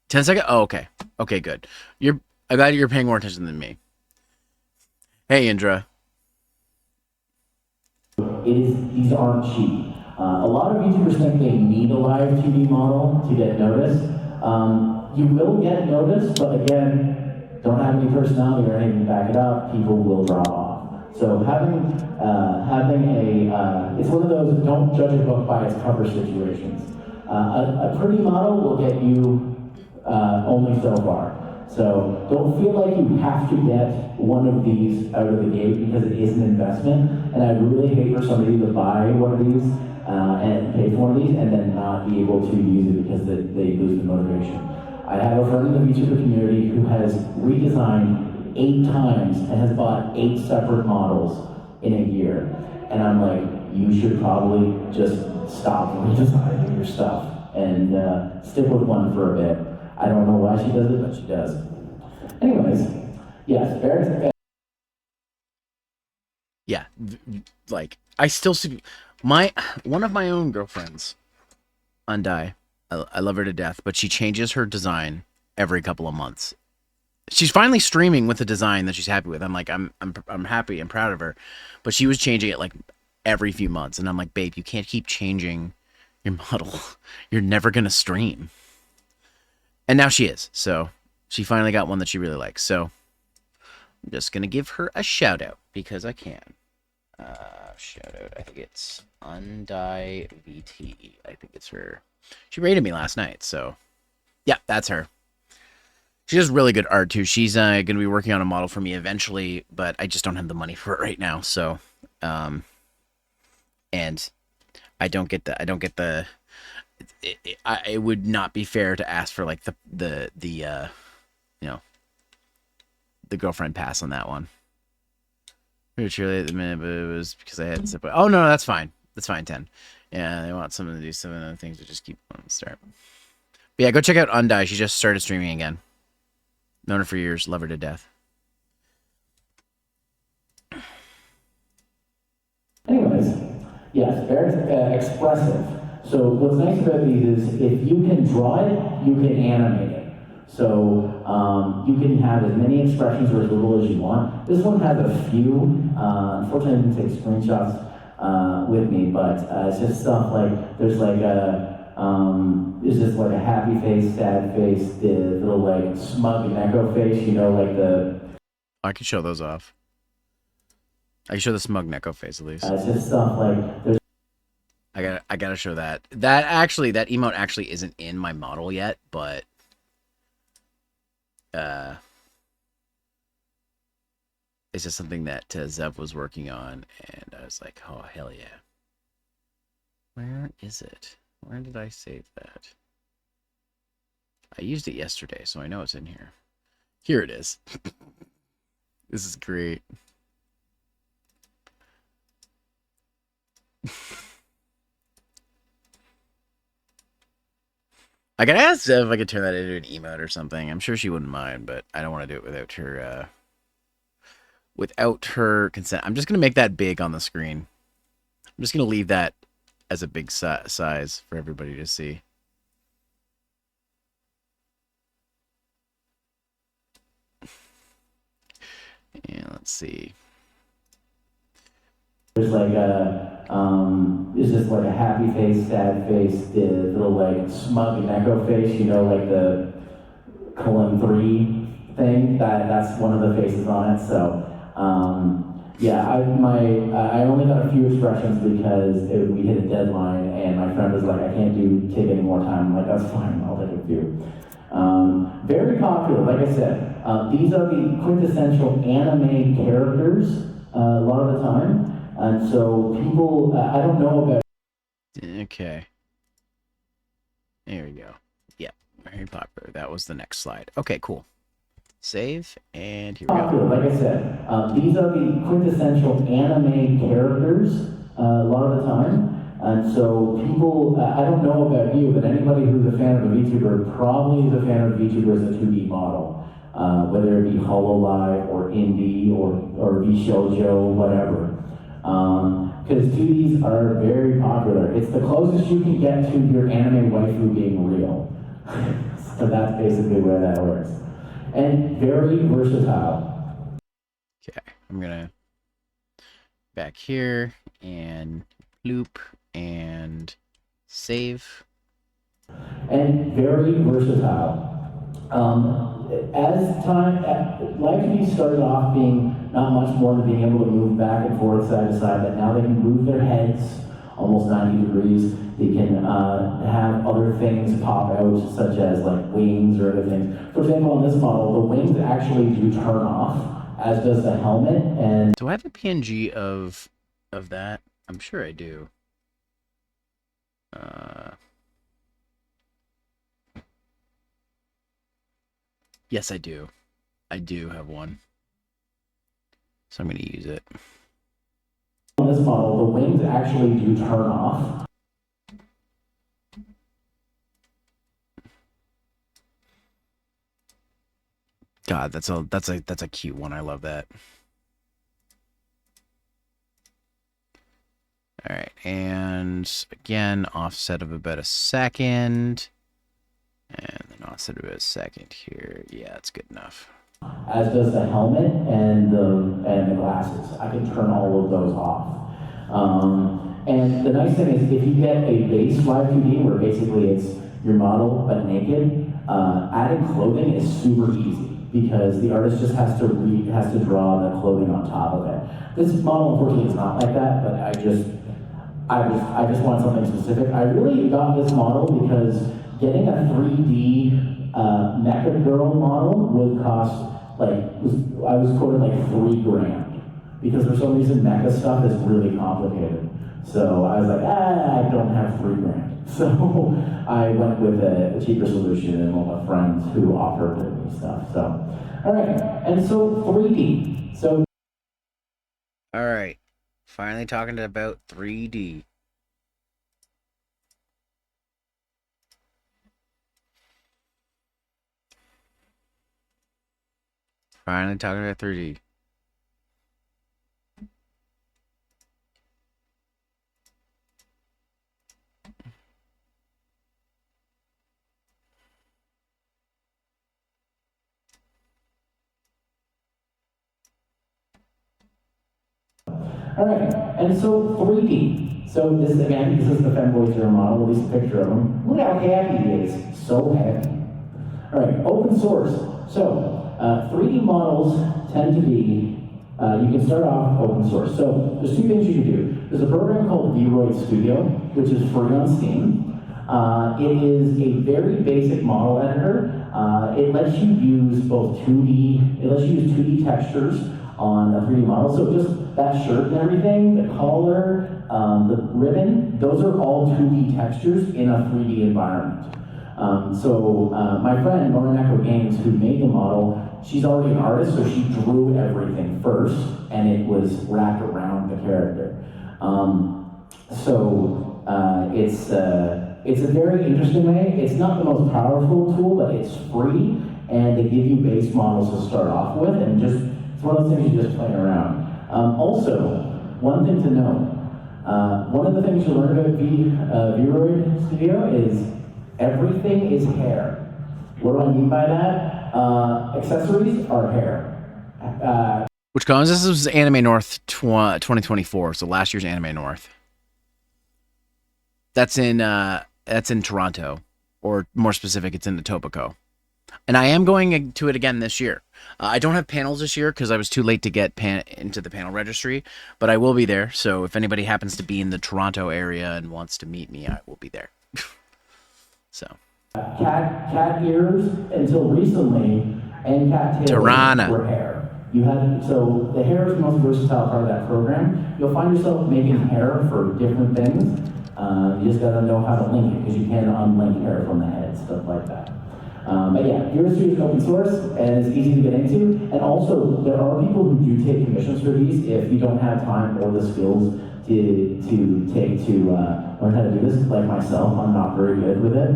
10 seconds? Oh, okay. Okay, good. I'm glad you're paying more attention than me. Hey, Indra. These aren't cheap. A lot of YouTubers think they need a live 2D model to get noticed. You will get noticed, but again, don't have any personality or anything to back it up, people will drop off. So having it's one of those don't judge a book by its cover situations. A pretty model will get you only so far. So don't feel like you have to get one of these out of the gate because it is an investment. And I'd really hate for somebody to buy one of these and pay for one of these and then not be able to use it because they lose the motivation. I have a friend in the VTuber community who has redesigned 8 times and has bought 8 separate models in a year. And I'm like, you should probably just stop redesigning your stuff and stick with one for a bit. I don't know why she does it, but she does. Anyways, yes, Eric's... Yeah, like, I still see... One of my own girlfriends, Undie, I love her to death, but she changes her design every couple of months. She's finally streaming with a design that she's happy with. I'm like, I'm happy, I'm proud of her. But she was changing it like every few months. And I'm like, babe, you can't keep changing your model. You're never going to stream. And now she is. So she finally got one that she really likes. So I'm just going to give her a shout out because I can. Shout out. I think it's Undie VT. I think it's her. She rated me last night. So yeah, that's her. She does really good art too. She's going to be working on a model for me eventually, but I just don't have the money for it right now. So, and I don't get the. It would not be fair to ask for like the girlfriend pass on that one. Cheerleader at the minute, but it was because I had to. Oh no, that's fine. That's fine. 10. Yeah, they want someone to do some of the things to just keep on the start. But yeah, go check out Undie. She just started streaming again. Known her for years, love her to death. Anyways, yes, very expressive. So what's nice about these is if you can draw it, you can animate it. So you can have as many expressions or as little as you want. This one has a few. Unfortunately, I didn't take screenshots with me, but it's just stuff like there's like a Is this like a happy face, sad face, the little like smug Neko face, you know, like the... I can show those off. I can show the smug Neko face at least. It's just stuff like... There's... I gotta show that. That emote actually isn't in my model yet, but... It's just something that Zev was working on, and I was like, oh, hell yeah. Where is it? Where did I save that? I used it yesterday, so I know it's in here. Here it is. This is great. I gotta ask Zev if I could turn that into an emote or something. I'm sure she wouldn't mind, but I don't want to do it without her consent. I'm just gonna make that big on the screen. I'm just gonna leave that as a big size for everybody to see. And let's see. There's like a, is this like a happy face, sad face, the little like smug Neko face, you know, like the colon 3 thing, that's one of the faces on it, so, yeah, I only got a few expressions because we hit a deadline and my friend was like, I can't take any more time. I'm like, that's fine, I'll take a few. Very popular, like I said, these are the quintessential anime characters a lot of the time. And so people, I don't know about... Okay. There we go. Yep, very popular. That was the next slide. Okay, cool. Save, and here we go. Like I said, these are the quintessential anime characters a lot of the time. And so people, I don't know about you, but anybody who's a fan of a VTuber probably is a fan of VTuber as a 2D model. Whether it be Hololive or Indie or VShojo, whatever. Because 2Ds are very popular. It's the closest you can get to your anime waifu being real. So that's basically where that works. And very versatile. Okay, I'm gonna back here and loop and save. And very versatile. As time, Live 2D started off being not much more than being able to move back and forth side to side, but now they can move their heads almost 90 degrees. They can have other things pop out, such as like wings or other things. For example, on this model, the wings actually do turn off, as does the helmet. And do I have a PNG of that? I'm sure I do. Yes, I do. I do have one. So I'm going to use it. On this model, the wings actually do turn off. God, that's a cute one. I love that. All right, and again, offset of about a second. And then offset of about a second here. Yeah, that's good enough. As does the helmet and the glasses. I can turn all of those off. And the nice thing is, if you get a base Live 2D where basically it's your model but naked, adding clothing is super easy because the artist just has to draw the clothing on top of it. This model, unfortunately, is not like that, but I just want something specific. I really got this model because getting a 3D mecha girl model would cost I was quoted like $3,000 because for some reason mecha stuff is really complicated. So I was like, I don't have $3,000. So I went with a cheaper solution and one of my friends who offered me stuff. So, all right, and so 3D. So, all right, finally talking about 3D. Finally talking about 3D. All right, and so 3D. So this is the Femboy Zero model, at least a picture of him. Look how happy he is, so happy. All right, open source. So 3D models tend to be, you can start off open source. So there's two things you can do. There's a program called VTuber Studio, which is free on Steam. It is a very basic model editor. It lets you use both 2D, it lets you use 2D textures on a 3D model. So just that shirt and everything, the collar, the ribbon, those are all 2D textures in a 3D environment. My friend, Morineko Games, who made the model, she's already an artist, so she drew everything first, and it was wrapped around the character. It's a very interesting way. It's not the most powerful tool, but it's free, and they give you base models to start off with, and it's one of those things you just play around. Also, one thing to know, one of the things you learn about VTuber Studio is everything is hair. What do I mean by that? Accessories are hair. Which comes? This was Anime North 2024, so last year's Anime North. That's in Toronto, or more specific, it's in Etobicoke. And I am going to it again this year. I don't have panels this year because I was too late to get into the panel registry, but I will be there. So if anybody happens to be in the Toronto area and wants to meet me, I will be there. So. Cat ears until recently, and cat tails were hair. So the hair is the most versatile part of that program. You'll find yourself making hair for different things. You just gotta know how to link it because you can unlink hair from the head, stuff like that. But yeah, VTuber Studio is open source and it's easy to get into. And also, there are people who do take commissions for these if you don't have time or the skills to learn how to do this. Like myself, I'm not very good with it.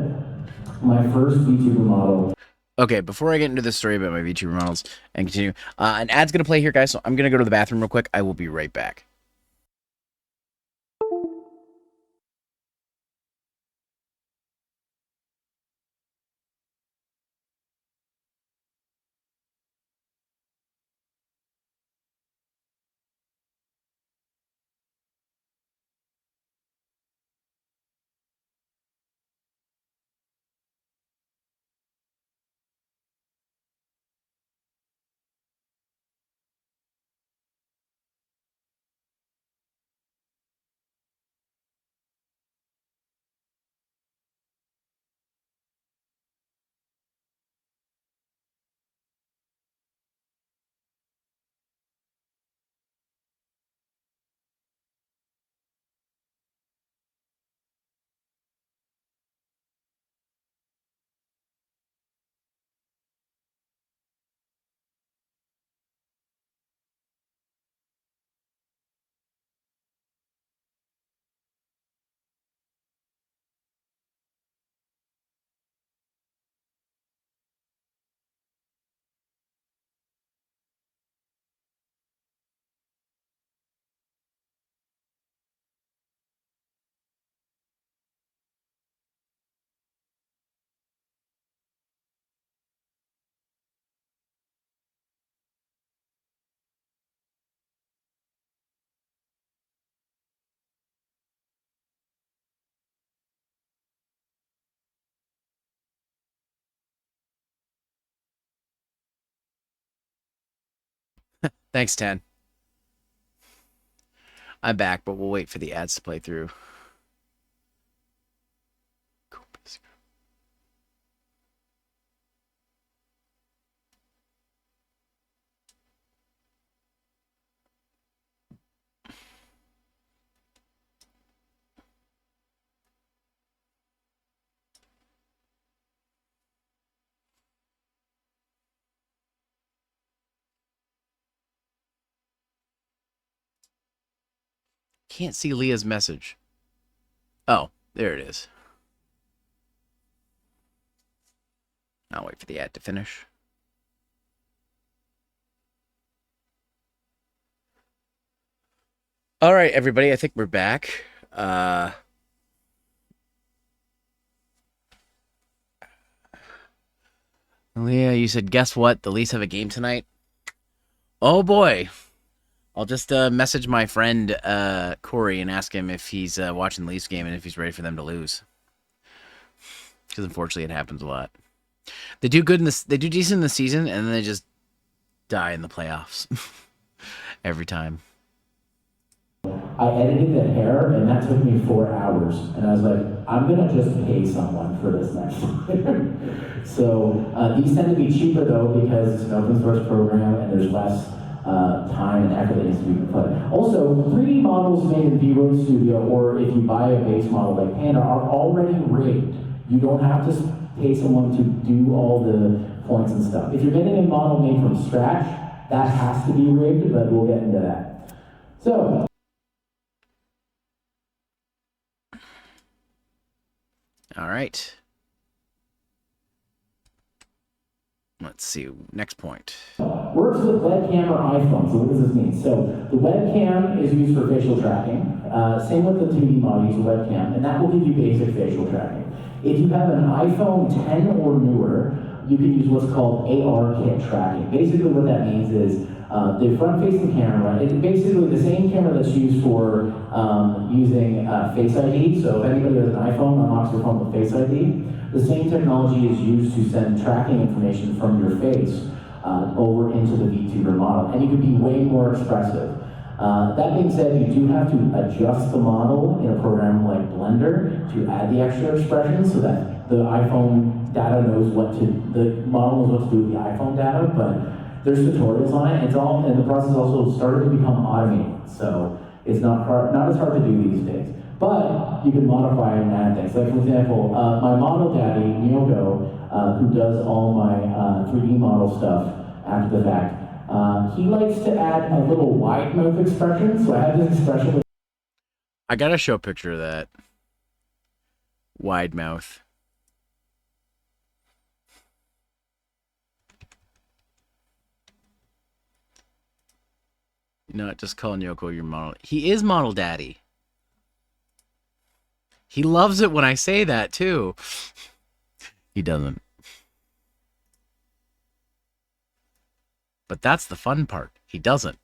My first VTuber model. Okay, before I get into this story about my VTuber models and continue, an ad's gonna play here, guys. So I'm gonna go to the bathroom real quick. I will be right back. Thanks, 10. I'm back, but we'll wait for the ads to play through. Can't see Leah's message. Oh, there it is. I'll wait for the ad to finish. All right, everybody, I think we're back. Leah, you said, guess what? The Leafs have a game tonight. Oh boy. I'll just message my friend Corey and ask him if he's watching the Leafs game and if he's ready for them to lose. Because unfortunately, it happens a lot. They do good in this. They do decent in the season, and then they just die in the playoffs every time. I edited the hair, and that took me 4 hours. And I was like, I'm gonna just pay someone for this next time. So these tend to be cheaper though because it's an open source program and there's less time and effort that needs to be put. Also, 3D models made in V-Road Studio, or if you buy a base model like Panda, are already rigged. You don't have to pay someone to do all the points and stuff. If you're getting a model made from scratch, that has to be rigged, but we'll get into that. So. All right. Let's see. Next point. Works with webcam or iPhone. So what does this mean? So the webcam is used for facial tracking. Same with the 2D model, use a webcam, and that will give you basic facial tracking. If you have an iPhone 10 or newer, you can use what's called ARKit tracking. Basically what that means is the front-facing camera, it's basically the same camera that's used for using Face ID. So if anybody has an iPhone, unlocks their phone with Face ID, the same technology is used to send tracking information from your face over into the VTuber model, and you can be way more expressive. That being said, you do have to adjust the model in a program like Blender to add the extra expression so that the iPhone data knows the model knows what to do with the iPhone data, but there's tutorials on it. It's all, and the process also started to become automated, so it's not as hard to do these days. But you can modify and add things. Like for example, my model daddy, Miyoko, who does all my 3D model stuff after the fact, he likes to add a little wide mouth expression. So I have this expression. I gotta show a picture of that. Wide mouth. You're not just calling Yoko your model. He is model daddy. He loves it when I say that, too. He doesn't. But that's the fun part. He doesn't.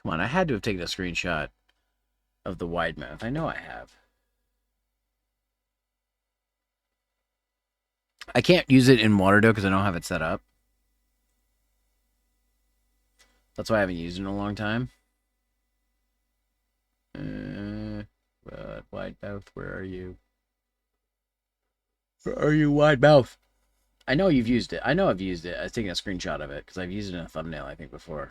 Come on, I had to have taken a screenshot of the wide mouth. I know I have. I can't use it in Waterdo because I don't have it set up. That's why I haven't used it in a long time. Wide mouth, where are you? Where are you, wide mouth? I know you've used it. I know I've used it. I was taking a screenshot of it because I've used it in a thumbnail, I think, before.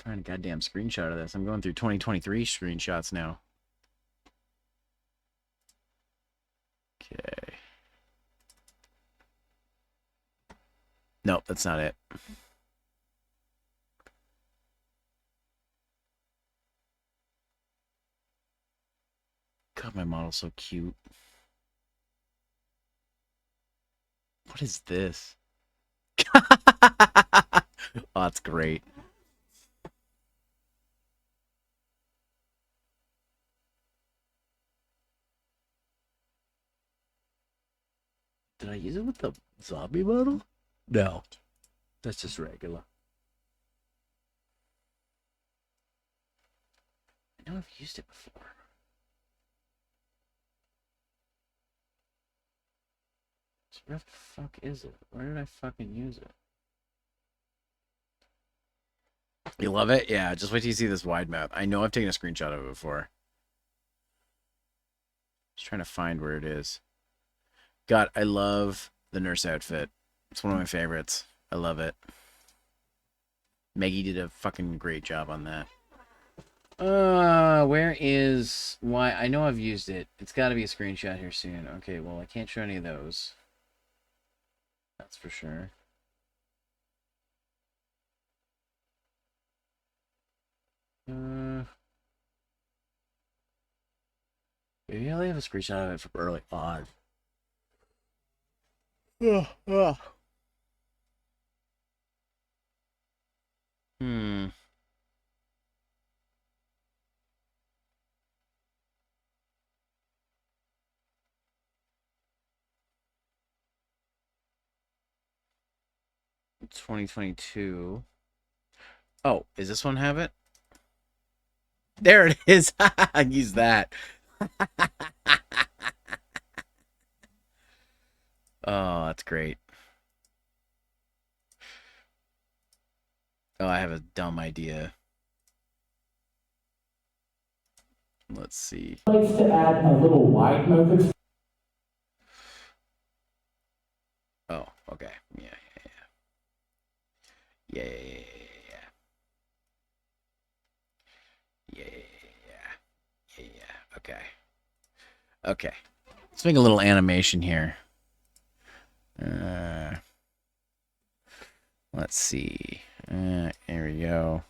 Find a goddamn screenshot of this. I'm going through 2023 screenshots now. Okay. Nope, that's not it. God, my model's so cute. What is this? Oh, that's great. Did I use it with the zombie model? No. That's just regular. I know I've used it before. So where the fuck is it? Where did I fucking use it? You love it? Yeah, just wait till you see this wide mouth. I know I've taken a screenshot of it before. Just trying to find where it is. God, I love the nurse outfit. It's one of my favorites. I love it. Maggie did a fucking great job on that. Where is why? I know I've used it. It's got to be a screenshot here soon. Okay, well, I can't show any of those. That's for sure. Maybe I'll have a screenshot of it from early on. Hmm. It's 2022. Oh, is this one have it? There it is. Use that. Oh, that's great. Oh, I have a dumb idea. Let's see. Likes to add a little wide mouth. Oh, okay. Yeah. Yeah. Okay. Okay. Let's make a little animation here. Let's see. There we go.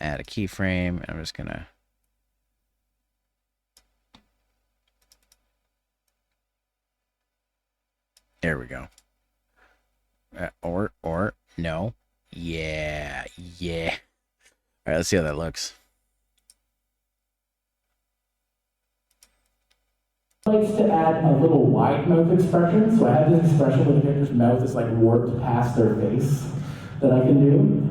Add a keyframe. I'm just gonna. There we go. Or no. Yeah. All right. Let's see how that looks. Likes to add a little wide mouth expression. So I have this expression where the character's mouth is like warped past their face that I can do.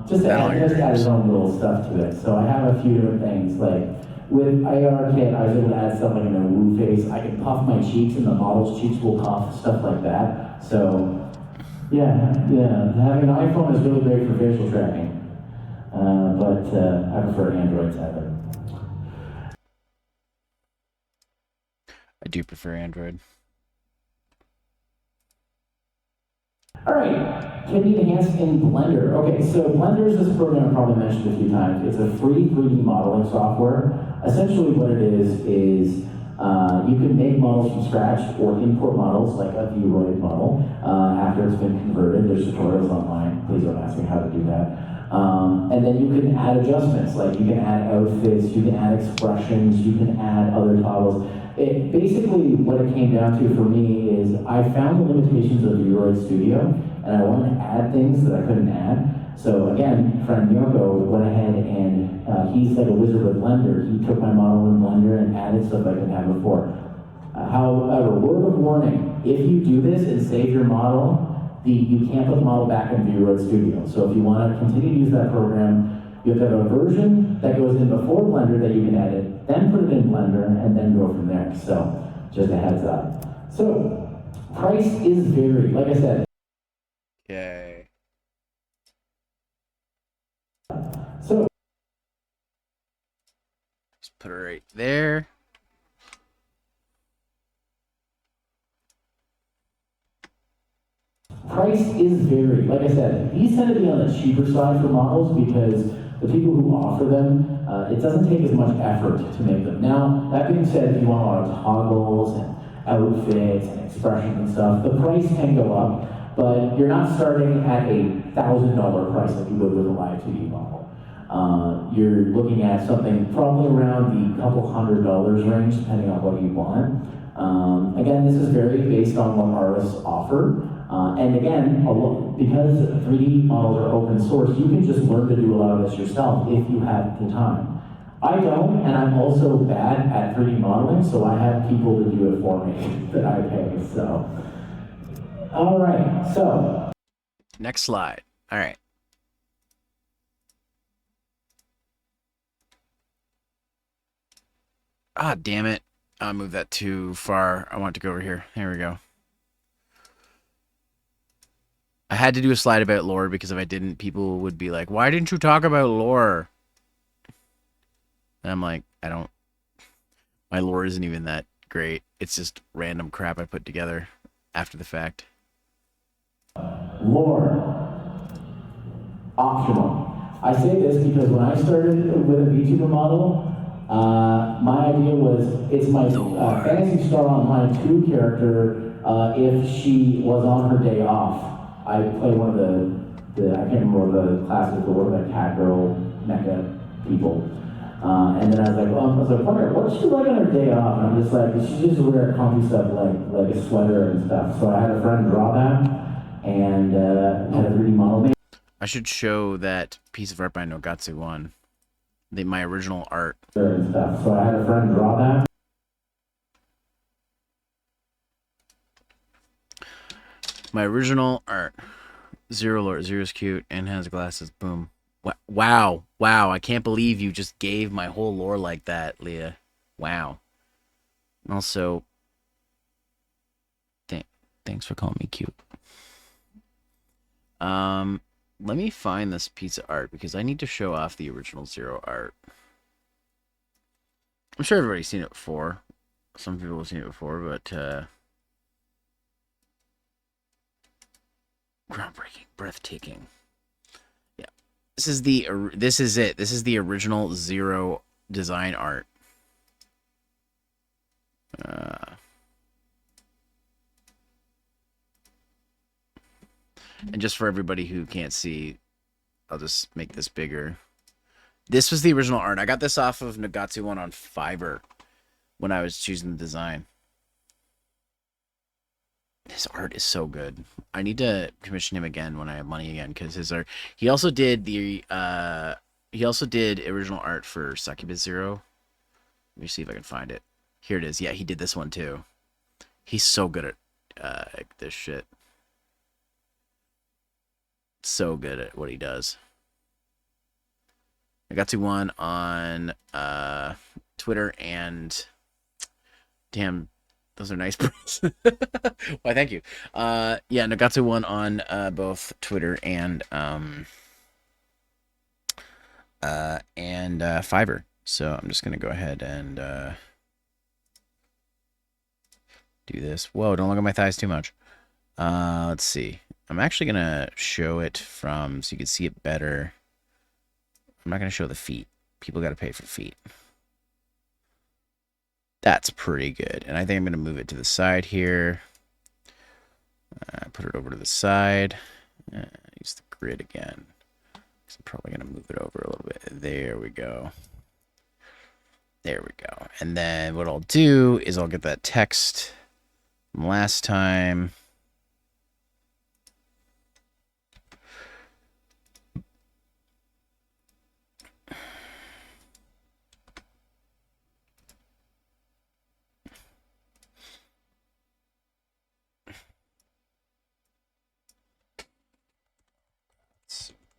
Just add its own little stuff to it. So I have a few different things. Like with ARKit, I was able to add stuff like in their woo face. I can puff my cheeks and the model's cheeks will puff, stuff like that. So yeah. Having an iPhone is really great for facial tracking. But I prefer Android to have it. I do prefer Android. All right, can be enhanced in Blender. Okay, so Blender is this program I probably mentioned a few times. It's a free 3D modeling software. Essentially what it is you can make models from scratch or import models like a Vroid model after it's been converted. There's tutorials online. Please don't ask me how to do that. And then you can add adjustments, like you can add outfits, you can add expressions, you can add other toggles. Basically, what it came down to for me is I found the limitations of Vroid Studio, and I wanted to add things that I couldn't add. So again, friend Yoko went ahead and he's like a wizard with Blender. He took my model in Blender and added stuff I couldn't have before. However, word of warning, if you do this and save your model, you can't put the model back in Vroid Studio. So if you want to continue to use that program, you have to have a version that goes in before Blender that you can edit, then put it in Blender, and then go from there. So, just a heads up. So, price is varied, like I said. Okay. So, just put it right there. Price is varied. Like I said, these tend to be on the cheaper side for models because the people who offer them, it doesn't take as much effort to make them. Now, that being said, if you want a lot of toggles and outfits and expressions and stuff, the price can go up, but you're not starting at a $1,000 price like you would with a live 2D model. You're looking at something probably around the couple $100 range, depending on what you want. Again, this is very based on what artists offer. And again, because 3D models are open source, you can just learn to do a lot of this yourself if you have the time. I don't, and I'm also bad at 3D modeling, so I have people to do it for me that I pay, so. All right, so. Next slide. All right. Ah, damn it. I moved that too far. I want it to go over here. There we go. I had to do a slide about lore because if I didn't, people would be like, why didn't you talk about lore? And I'm like, my lore isn't even that great. It's just random crap I put together after the fact. Lore, optional. I say this because when I started with a VTuber model, my idea was it's my Fantasy Star Online 2 character if she was on her day off. I play one of the I can't remember what the classes, but one of the cat girl mecha people. And then I was like, what's she like on her day off? And I'm just like, she just wear comfy stuff like a sweater and stuff. So I had a friend draw that and had a 3D model made. I should show that piece of art by Nogatsu 1. My original art. And stuff. So I had a friend draw that. My original art. Zero Lord. Zero's cute and has glasses. Boom. Wow. Wow. I can't believe you just gave my whole lore like that, Leah. Wow. And also, thanks for calling me cute. Let me find this piece of art because I need to show off the original Zero art. I'm sure everybody's seen it before. Some people have seen it before, but groundbreaking, breathtaking. Yeah, this is it. This is the original Zero design art. And just for everybody who can't see, I'll just make this bigger. This was the original art. I got this off of Nagatsu 1 on Fiverr when I was choosing the design. His art is so good. I need to commission him again when I have money again because his art. He also did the original art for Succubus Zero. Let me see if I can find it. Here it is. Yeah, he did this one too. He's so good at this shit. So good at what he does. I got to one on Twitter and damn, those are nice bros. Why, thank you. Yeah, Nagatsu one on both Twitter and Fiverr. So I'm just gonna go ahead and do this. Whoa, don't look at my thighs too much. Let's see. I'm actually gonna show it from so you can see it better. I'm not gonna show the feet. People gotta pay for feet. That's pretty good. And I think I'm gonna move it to the side here. Put it over to the side. Use the grid again. So I'm probably gonna move it over a little bit. There we go. There we go. And then what I'll do is I'll get that text from last time.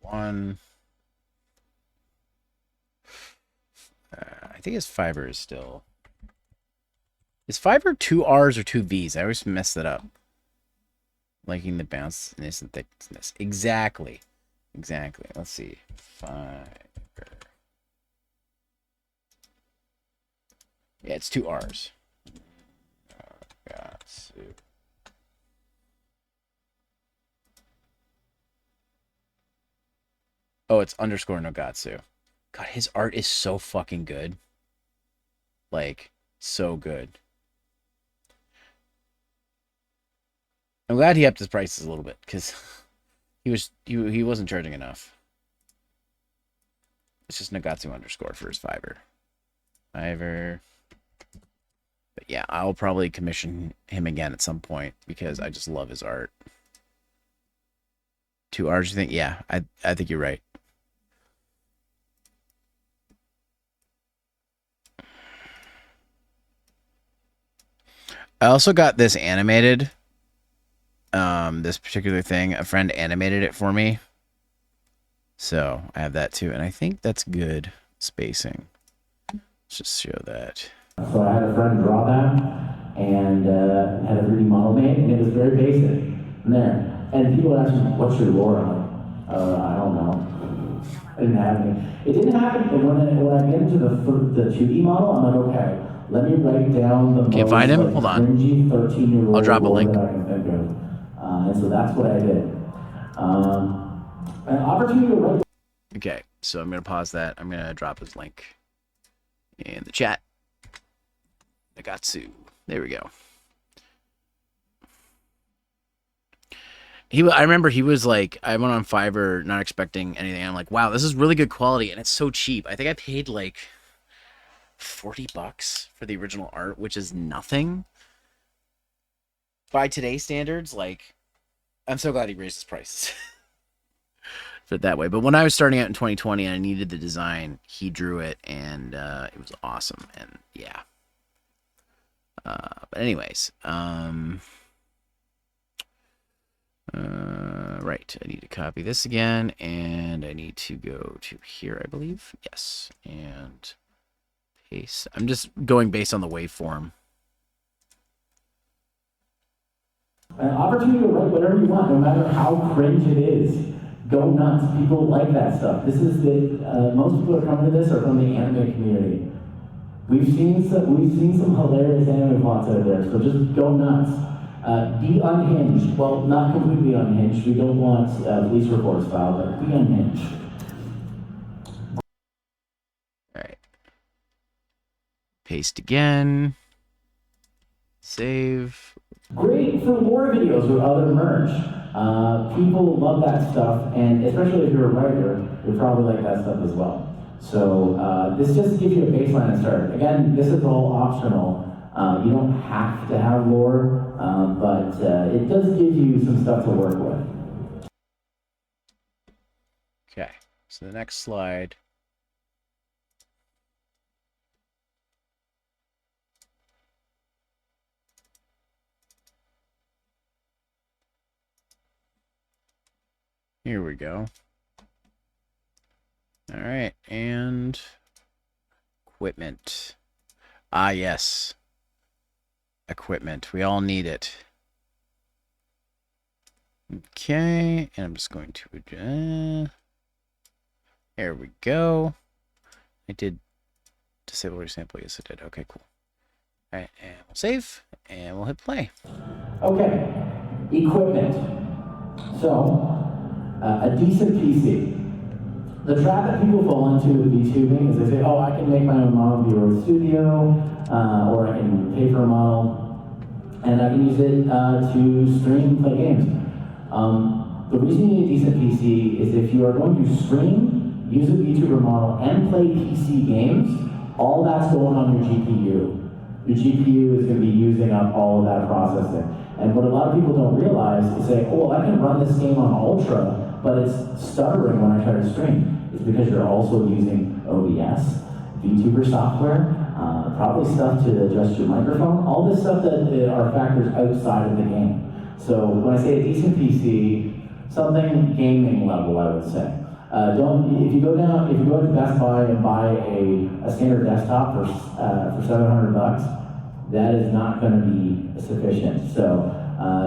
One. I think his Fiverr is still. Is Fiverr 2 R's or 2 V's? I always mess that up. Liking the bounciness and thickness. Exactly. Exactly. Let's see. Fiverr. Yeah, it's 2 R's. Oh, it's underscore Nogatsu. God, his art is so fucking good. Like, so good. I'm glad he upped his prices a little bit, because he wasn't charging enough. It's just Nogatsu underscore for his Fiverr. But yeah, I'll probably commission him again at some point, because I just love his art. 2 R's, you think? Yeah, I think you're right. I also got this animated. This particular thing. A friend animated it for me. So I have that too. And I think that's good spacing. Let's just show that. So I had a friend draw that and had a 3D model made, and it was very basic. And there. And people ask me, what's your lore? I'm like, I don't know. It didn't have any. It didn't happen, but when I get into the 2D model, I'm like, okay, let me write down the Can't find him? Hold on. cringy 13-year-old I'll drop a link. that I can think of. And so that's what I did. An opportunity to write. Okay, so I'm going to pause that. I'm going to drop his link in the chat. Nagatsu. There we go. I remember he was like, I went on Fiverr not expecting anything. I'm like, wow, this is really good quality and it's so cheap. I think I paid like $40 for the original art, which is nothing. By today's standards, like, I'm so glad he raised his prices. Put it that way. But when I was starting out in 2020 and I needed the design, he drew it and it was awesome. And yeah. But anyways, right, I need to copy this again, and I need to go to here, I believe. Yes, and paste. I'm just going based on the waveform. An opportunity to write whatever you want, no matter how cringe it is. Go nuts. People like that stuff. This is the most people who are coming to this are from the anime community. We've seen some hilarious anime plots out there, so just go nuts. Be unhinged. Well, not completely unhinged. We don't want police reports filed, but be unhinged. All right. Paste again. Save. Great for lore videos or other merch. People love that stuff, and especially if you're a writer, you'll probably like that stuff as well. So this just gives you a baseline to start. Again, this is all optional. You don't have to have lore, but it does give you some stuff to work with. Okay, so the next slide. Here we go. All right, and equipment. Ah, yes. Equipment. We all need it. Okay, and I'm just going to... there we go. I did disable your sample. Yes, I did. Okay, cool. All right, and we'll save, and we'll hit play. Okay, equipment. So, a decent PC. The trap that people fall into with VTubing is they say, oh, I can make my own model via Studio, or I can pay for a model, and I can use it to stream and play games. The reason you need a decent PC is if you are going to stream, use a VTuber model, and play PC games, all that's going on your GPU. Your GPU is going to be using up all of that processing. And what a lot of people don't realize is say, oh, well, I can run this game on Ultra, but it's stuttering when I try to stream. It's because you're also using OBS, VTuber software, probably stuff to adjust your microphone, all this stuff that are factors outside of the game. So when I say a decent PC, something gaming level, I would say. If you go to Best Buy and buy a standard desktop for $700, that is not going to be sufficient. So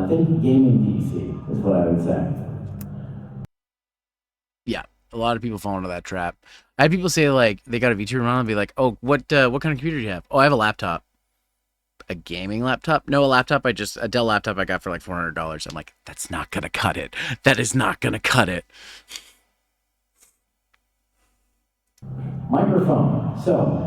think gaming PC is what I would say. Yeah, a lot of people fall into that trap. I had people say like they got a VTuber model and be like, "Oh, what kind of computer do you have?" "Oh, I have a laptop." "A gaming laptop?" "No, a Dell laptop I got for like $400." I'm like, that's not gonna cut it. That is not gonna cut it. Microphone. So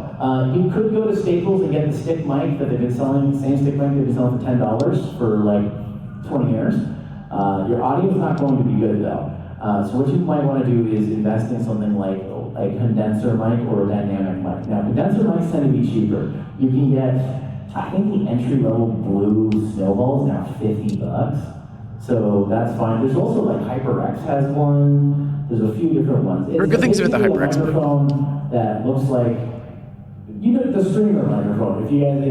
you could go to Staples and get the stick mic that they've been selling, same stick mic they've been selling for $10 for like 20 years. Your audio is not going to be good though. So what you might want to do is invest in something like a condenser mic or a dynamic mic. Now condenser mics tend to be cheaper. You can get, I think the entry-level blue snowball is now $50. So that's fine. There's also like HyperX has one. There's a few different ones. There are good things with the HyperX microphone that looks like, you know, the streamer microphone. If you guys,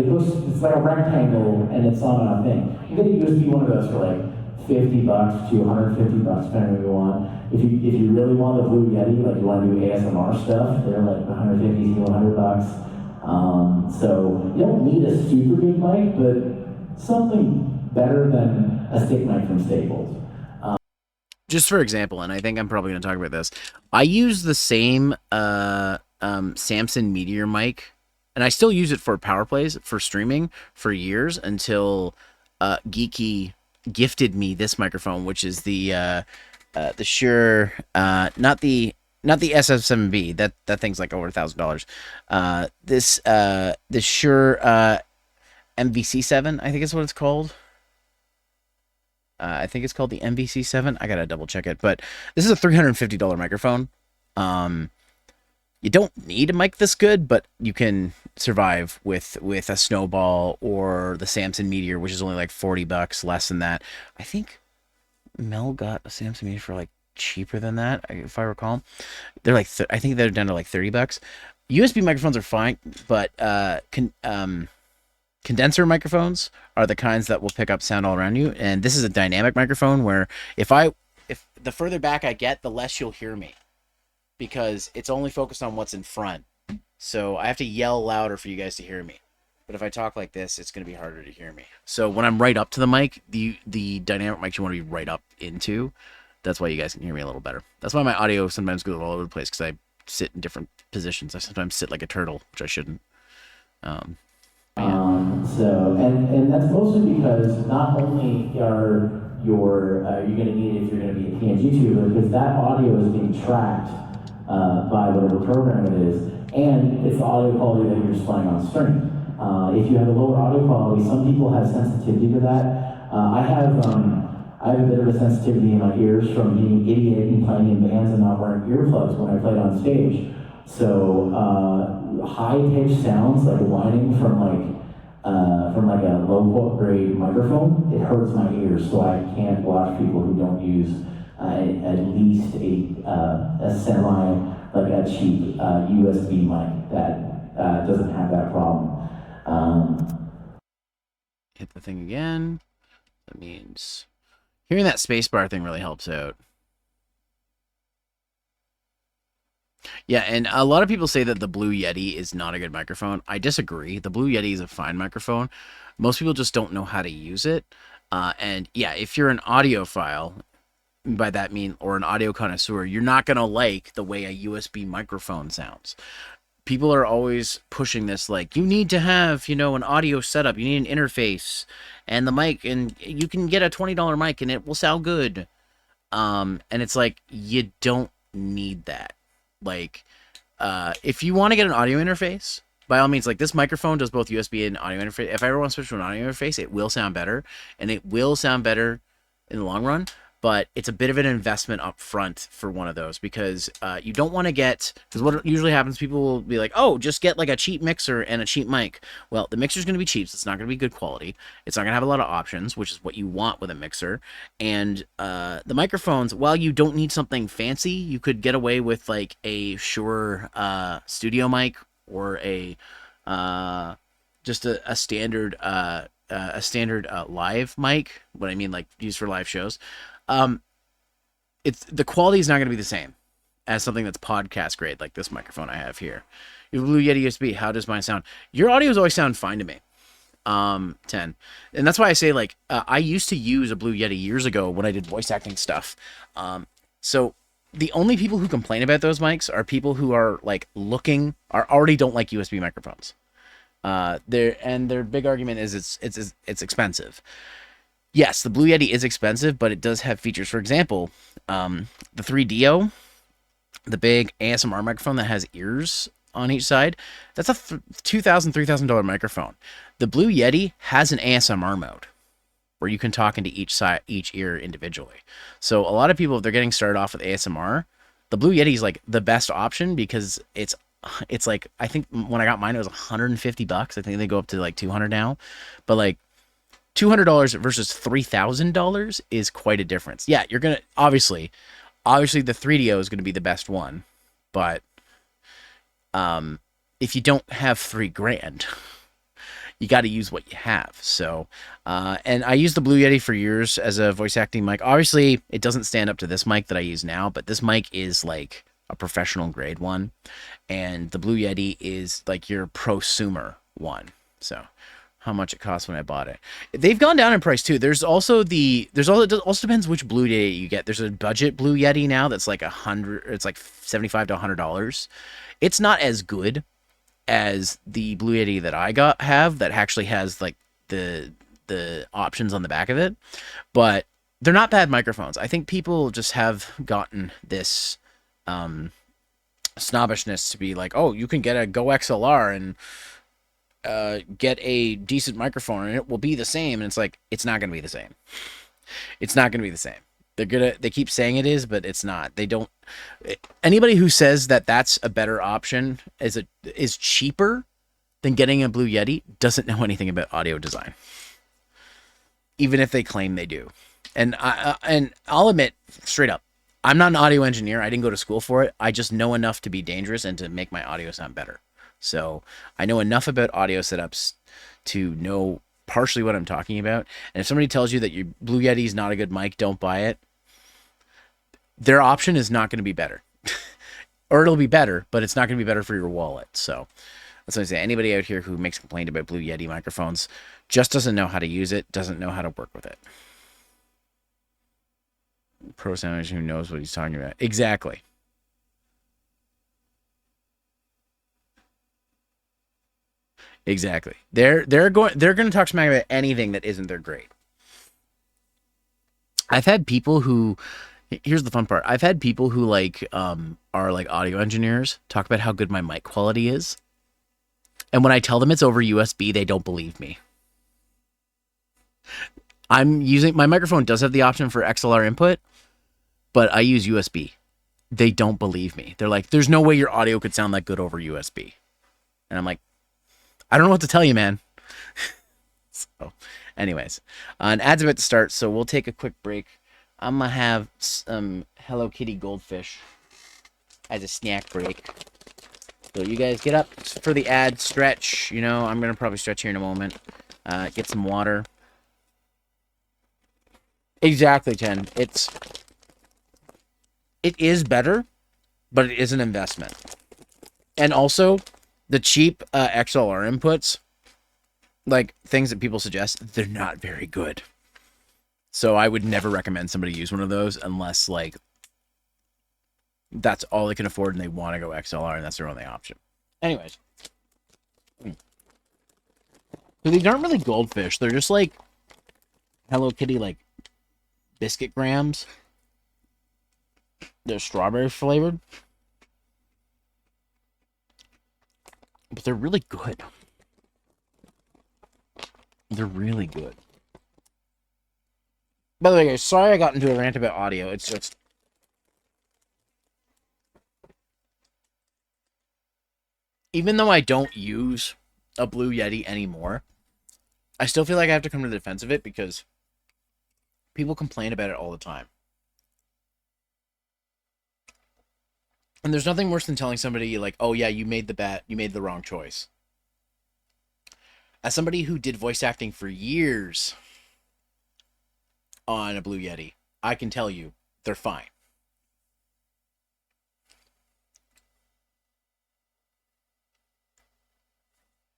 it's like a rectangle and it's on a thing. You get a USB one of those for like $50 to $150, depending what you want. If you really want the Blue Yeti, like you want to do ASMR stuff, they're like $150 to $100. So you don't need a super big mic, but something better than a stick mic from Staples. Just for example, and I think I'm probably going to talk about this, I use the same Samson Meteor mic, and I still use it for power plays, for streaming, for years, until Geeky gifted me this microphone, which is the Shure, not the SF7B. That thing's like over $1,000. This Shure MVC7, I think is what it's called. I think it's called the MVC7. I gotta double check it, but this is a $350 microphone. You don't need a mic this good, but you can survive with a Snowball or the Samson Meteor, which is only like $40, less than that. I think Mel got a Samson Meteor for like cheaper than that, if I recall. They're like I think they're down to like $30. USB microphones are fine, but condenser microphones are the kinds that will pick up sound all around you. And this is a dynamic microphone where if the further back I get, the less you'll hear me, because it's only focused on what's in front. So I have to yell louder for you guys to hear me. But if I talk like this, it's going to be harder to hear me. So when I'm right up to the mic, the dynamic mic you want to be right up into. That's why you guys can hear me a little better. That's why my audio sometimes goes all over the place, because I sit in different positions. I sometimes sit like a turtle, which I shouldn't. And that's mostly because not only are you're going to need it if you're going to be a PNG tuber, because that audio is being tracked by whatever program it is, and it's the audio quality that you're displaying on stream. If you have a lower audio quality, some people have sensitivity to that. I have a bit of a sensitivity in my ears from being idiot and playing in bands and not wearing earplugs when I played on stage. So high-pitched sounds like whining from like a low-grade microphone, it hurts my ears. So I can't watch people who don't use at least a semi, like a cheap USB mic that doesn't have that problem. Hit the thing again. That means hearing that spacebar thing really helps out. Yeah, and a lot of people say that the Blue Yeti is not a good microphone. I disagree. The Blue Yeti is a fine microphone. Most people just don't know how to use it. And yeah, if you're an audiophile, by that mean, or an audio connoisseur, you're not going to like the way a USB microphone sounds. People are always pushing this, like, you need to have, an audio setup. You need an interface and the mic, and you can get a $20 mic and it will sound good. And it's like, you don't need that. Like, if you want to get an audio interface, by all means, like, this microphone does both USB and audio interface. If I ever want to switch to an audio interface, it will sound better, and it will sound better in the long run. But it's a bit of an investment up front for one of those, because you don't want to get, because what usually happens, people will be like, oh, just get like a cheap mixer and a cheap mic. Well, the mixer's going to be cheap, so it's not going to be good quality. It's not going to have a lot of options, which is what you want with a mixer. And the microphones, while you don't need something fancy, you could get away with like a Shure studio mic, or a just a standard live mic. What I mean, like used for live shows. It's the quality is not going to be the same as something that's podcast grade, like this microphone I have here. You have Blue Yeti USB. How does mine sound? Your audios always sound fine to me. 10, and that's why I say, like, I used to use a Blue Yeti years ago when I did voice acting stuff. So the only people who complain about those mics are people who are like already don't like USB microphones. Their big argument is it's expensive. Yes, the Blue Yeti is expensive, but it does have features. For example, the 3DO, the big ASMR microphone that has ears on each side, that's a $2,000, $3,000 microphone. The Blue Yeti has an ASMR mode where you can talk into each ear individually. So a lot of people, if they're getting started off with ASMR, the Blue Yeti is like the best option, because it's like, I think when I got mine, it was $150. I think they go up to like $200 now, but like, $200 versus $3,000 is quite a difference. Yeah, you're gonna obviously the 3DO is gonna be the best one, but if you don't have $3,000, you got to use what you have. So, and I used the Blue Yeti for years as a voice acting mic. Obviously, it doesn't stand up to this mic that I use now, but this mic is like a professional grade one, and the Blue Yeti is like your prosumer one. So. How much it cost when I bought it. They've gone down in price too. It also depends which Blue Yeti you get. There's a budget Blue Yeti now that's like it's like $75 to $100. It's not as good as the Blue Yeti that I have that actually has like the the options on the back of it, but they're not bad microphones. I think people just have gotten this snobbishness to be like, oh, you can get a Go XLR and get a decent microphone and it will be the same. And it's like, it's not going to be the same. It's not going to be the same. They keep saying it is, but it's not. They don't. Anybody who says that that's a better option is cheaper than getting a Blue Yeti doesn't know anything about audio design, even if they claim they do. And I'll admit straight up, I'm not an audio engineer. I didn't go to school for it. I just know enough to be dangerous and to make my audio sound better. So I know enough about audio setups to know partially what I'm talking about. And if somebody tells you that your Blue Yeti is not a good mic, don't buy it. Their option is not going to be better. Or it'll be better, but it's not going to be better for your wallet. So that's what I say. Anybody out here who makes complaint about Blue Yeti microphones just doesn't know how to use it, doesn't know how to work with it. Pro sound engineer who knows what he's talking about. Exactly. Exactly. They're going to talk smack about anything that isn't their grade. I've had people who, here's the fun part. I've had people who are like audio engineers talk about how good my mic quality is. And when I tell them it's over USB, they don't believe me. My microphone does have the option for XLR input, but I use USB. They don't believe me. They're like, there's no way your audio could sound that good over USB. And I'm like, I don't know what to tell you, man. So, anyways, an ad's about to start, so we'll take a quick break. I'm going to have some Hello Kitty goldfish as a snack break. So you guys get up for the ad, stretch. You know, I'm going to probably stretch here in a moment. Get some water. Exactly, Chen. It is better, but it is an investment. And also, the cheap XLR inputs, like things that people suggest, they're not very good. So I would never recommend somebody use one of those unless like that's all they can afford and they want to go XLR and that's their only option. Anyways. So these aren't really goldfish. They're just like Hello Kitty like biscuit grams. They're strawberry flavored. But they're really good. They're really good. By the way, guys, sorry I got into a rant about audio. It's just... Even though I don't use a Blue Yeti anymore, I still feel like I have to come to the defense of it because people complain about it all the time. And there's nothing worse than telling somebody like, oh yeah, you made the wrong choice. As somebody who did voice acting for years on a Blue Yeti, I can tell you, they're fine.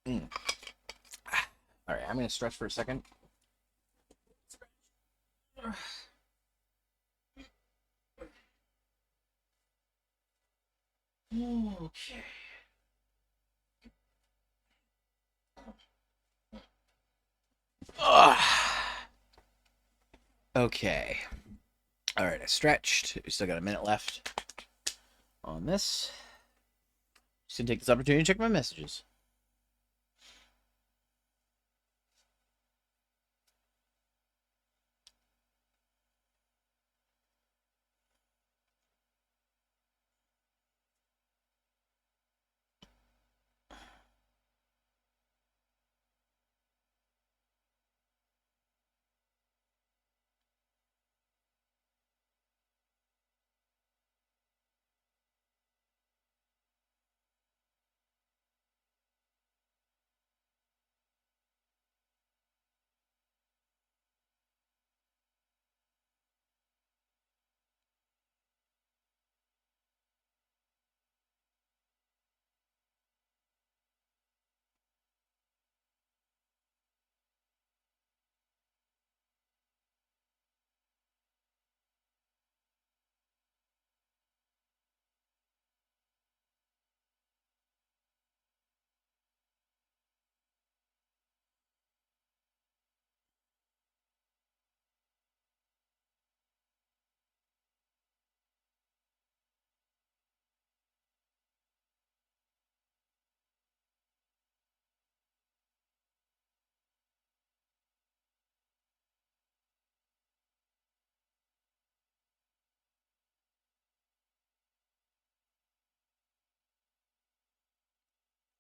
All right, I'm going to stretch for a second. Okay. Okay. All right, I stretched. We still got a minute left on this. Just gonna take this opportunity to check my messages.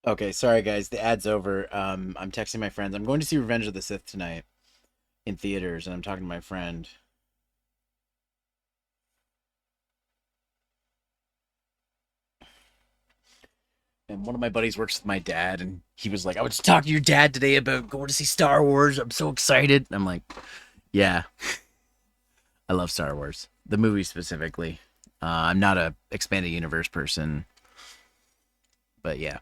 Okay, sorry guys, the ad's over. I'm texting my friends. I'm going to see Revenge of the Sith tonight in theaters, and I'm talking to my friend. And one of my buddies works with my dad, and he was like, I was talking to your dad today about going to see Star Wars. I'm so excited. And I'm like, yeah, I love Star Wars. The movie specifically. I'm not a expanded universe person. But yeah.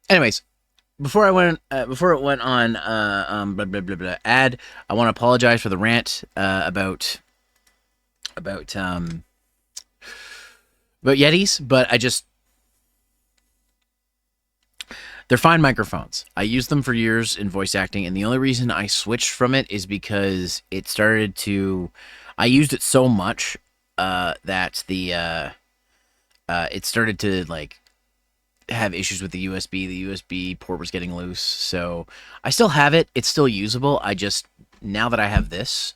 Anyways, before it went on blah, blah, blah, blah, ad, I want to apologize for the rant about Yetis, but they're fine microphones. I used them for years in voice acting, and the only reason I switched from it is because I used it so much that it started to like have issues with the USB. The USB port was getting loose, so I still have it. It's still usable. Now that I have this,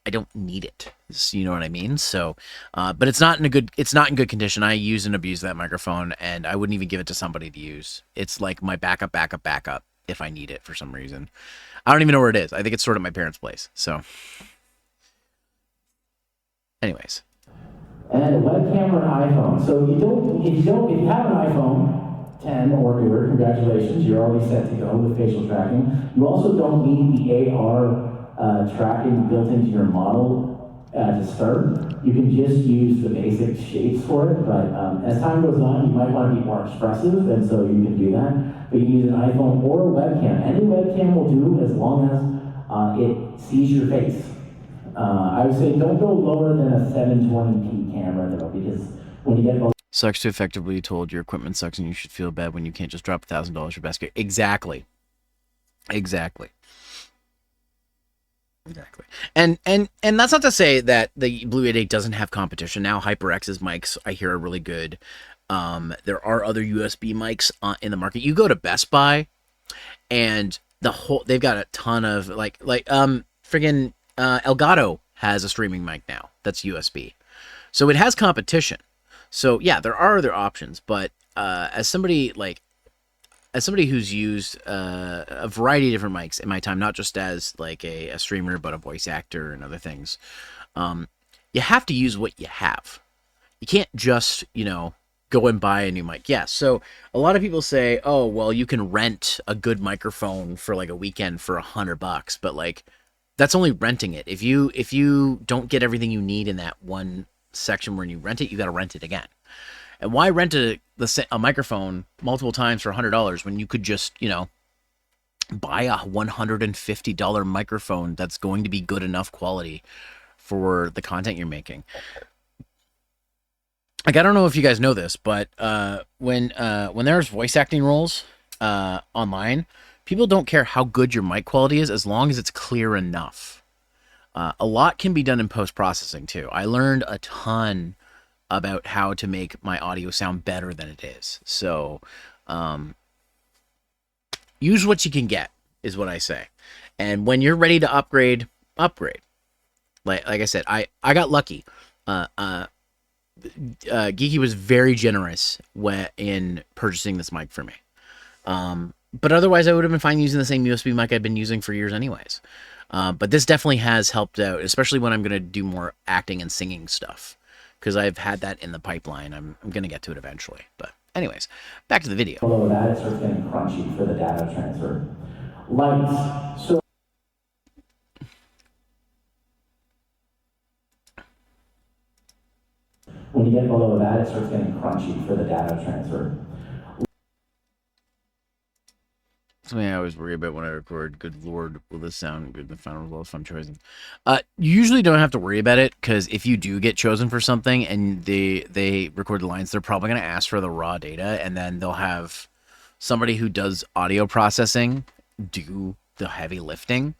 I don't need it. You know what I mean? So, but it's not in good condition. I use and abuse that microphone, and I wouldn't even give it to somebody to use. It's like my backup if I need it for some reason. I don't even know where it is. I think it's stored at my parents' place. So, anyways. And a webcam or an iPhone. So if you have an iPhone 10 or newer, congratulations, you're already set to go with facial tracking. You also don't need the AR tracking built into your model to start. You can just use the basic shapes for it, but as time goes on, you might want to be more expressive, and so you can do that. But you can use an iPhone or a webcam. Any webcam will do as long as it sees your face. I would say don't go lower than a 720p camera though, because when you get below... Sucks to effectively told your equipment sucks and you should feel bad when you can't just drop $1,000 for best gear. Exactly. And that's not to say that the Blue 88 doesn't have competition. Now HyperX's mics I hear are really good. There are other USB mics in the market. You go to Best Buy and they've got a ton of friggin' Elgato has a streaming mic now that's USB. So it has competition. So yeah, there are other options, but as somebody who's used a variety of different mics in my time, not just as like a streamer, but a voice actor and other things, you have to use what you have. You can't just, go and buy a new mic. Yeah, so a lot of people say, oh, well, you can rent a good microphone for like a weekend for $100, but like that's only renting it. If you don't get everything you need in that one section where you rent it, you got to rent it again. And why rent a microphone multiple times for $100 when you could just, buy a $150 microphone that's going to be good enough quality for the content you're making? Like, I don't know if you guys know this, but when there's voice acting roles online, people don't care how good your mic quality is as long as it's clear enough. A lot can be done in post-processing too. I learned a ton about how to make my audio sound better than it is. So use what you can get is what I say. And when you're ready to upgrade. Like I said, I got lucky. Geeky was very generous in purchasing this mic for me. But otherwise, I would have been fine using the same USB mic I've been using for years anyways. But this definitely has helped out, especially when I'm going to do more acting and singing stuff, because I've had that in the pipeline. I'm going to get to it eventually. But anyways, back to the video. Below that, it starts getting crunchy for the data transfer. Lights. So when you get below that, it starts getting crunchy for the data transfer. Something I always worry about when I record. Good lord, will this sound good in the final result if I'm chosen? You usually don't have to worry about it, because if you do get chosen for something and they record the lines, they're probably going to ask for the raw data, and then they'll have somebody who does audio processing do the heavy lifting.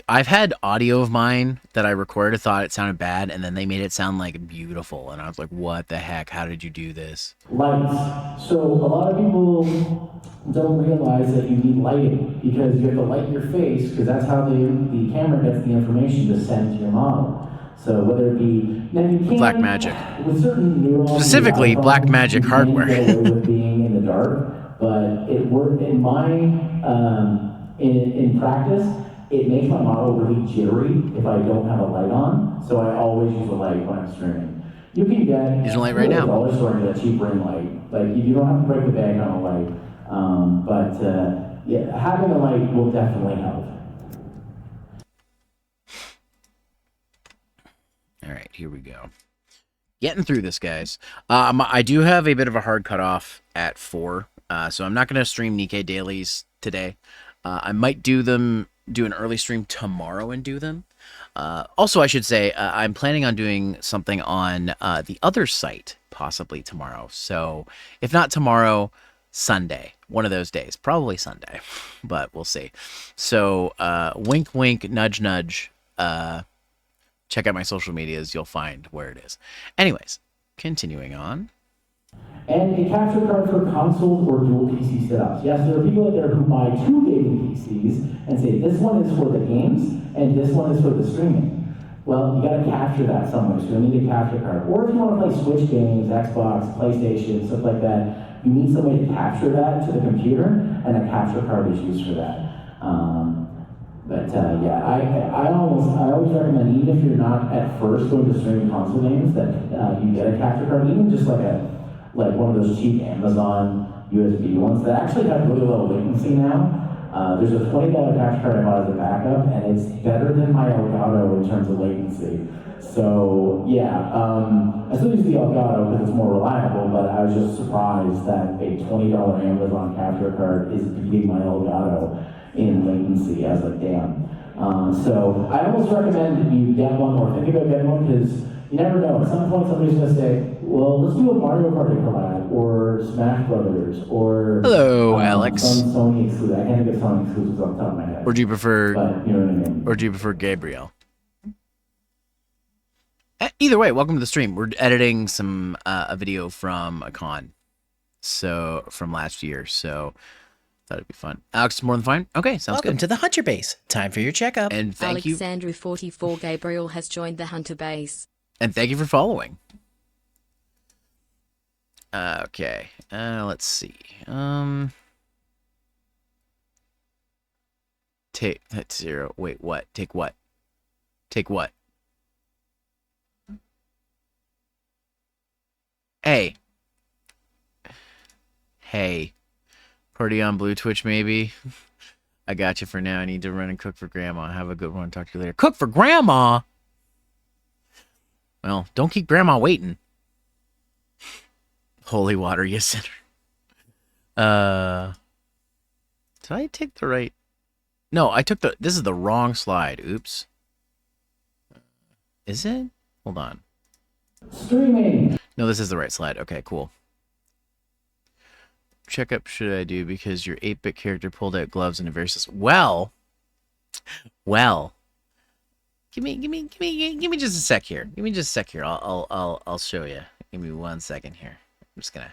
I've had audio of mine that I recorded, thought it sounded bad, and then they made it sound like beautiful, and I was like, what the heck, how did you do this? Lights. So a lot of people don't realize that you need lighting, because you have to light your face, because that's how the camera gets the information to send to your model. So whether it be Blackmagic, with certain neurons, specifically Blackmagic hardware. Get away with being in the dark, but it worked in my in practice. It makes my model really jittery if I don't have a light on, so I always use a light when I'm streaming. You can get using a light right now. $dollar store and get a cheap ring light. Like you don't have to break the bank on a light, but yeah, having a light will definitely help. All right, here we go. Getting through this, guys. I do have a bit of a hard cutoff at 4, so I'm not going to stream Nikkei dailies today. I might do an early stream tomorrow and do them. Also, I should say, I'm planning on doing something on the other site, possibly tomorrow. So, if not tomorrow, Sunday. One of those days. Probably Sunday, but we'll see. So, wink, wink, nudge, nudge. Check out my social medias. You'll find where it is. Anyways, continuing on. And a capture card for consoles or dual PC setups. Yes, there are people out there who buy 2 gaming PCs and say this one is for the games and this one is for the streaming. Well, you gotta capture that somewhere, so you'll need a capture card. Or if you wanna play Switch games, Xbox, PlayStation, stuff like that, you need some way to capture that to the computer, and a capture card is used for that. Yeah, I always recommend, even if you're not at first going to stream console games, that you get a capture card, even just like one of those cheap Amazon USB ones that actually have really low latency now. There's a $20 capture card I bought as a backup, and it's better than my Elgato in terms of latency. So yeah, I still use the Elgato because it's more reliable, but I was just surprised that a $20 Amazon capture card is beating my Elgato in latency. I was like, damn. So I almost recommend you get one or think about getting one, because you never know. At some point somebody's gonna say, well, let's do a Mario Party collab, or Smash Brothers, or hello, Alex. Some Sony exclusive. I can't think of Sony exclusives off the top of my head. Or do you prefer? But you know what I mean. Or do you prefer Gabriel? Either way, welcome to the stream. We're editing a video from a con, so from last year. So thought it'd be fun. Alex, more than fine. Okay, sounds Welcome good. to the Hunter Base. Time for your checkup. And thank you. Alexandru44 Gabriel has joined the Hunter Base. And thank you for following. Okay, let's see. Take that 0. Wait, what? Take what? Take what? Hey. Hey. Party on Blue Twitch, maybe? I got you for now. I need to run and cook for Grandma. Have a good one. Talk to you later. Cook for Grandma? Well, don't keep Grandma waiting. Holy water, you sinner. Did I take the right? No, I took this is the wrong slide. Oops. Is it? Hold on. Streaming. No, this is the right slide. Okay, cool. Checkup should I do because your 8-bit character pulled out gloves and a very well. Give me just a sec here. Give me just a sec here. I'll show you. Give me 1 second here. I'm just gonna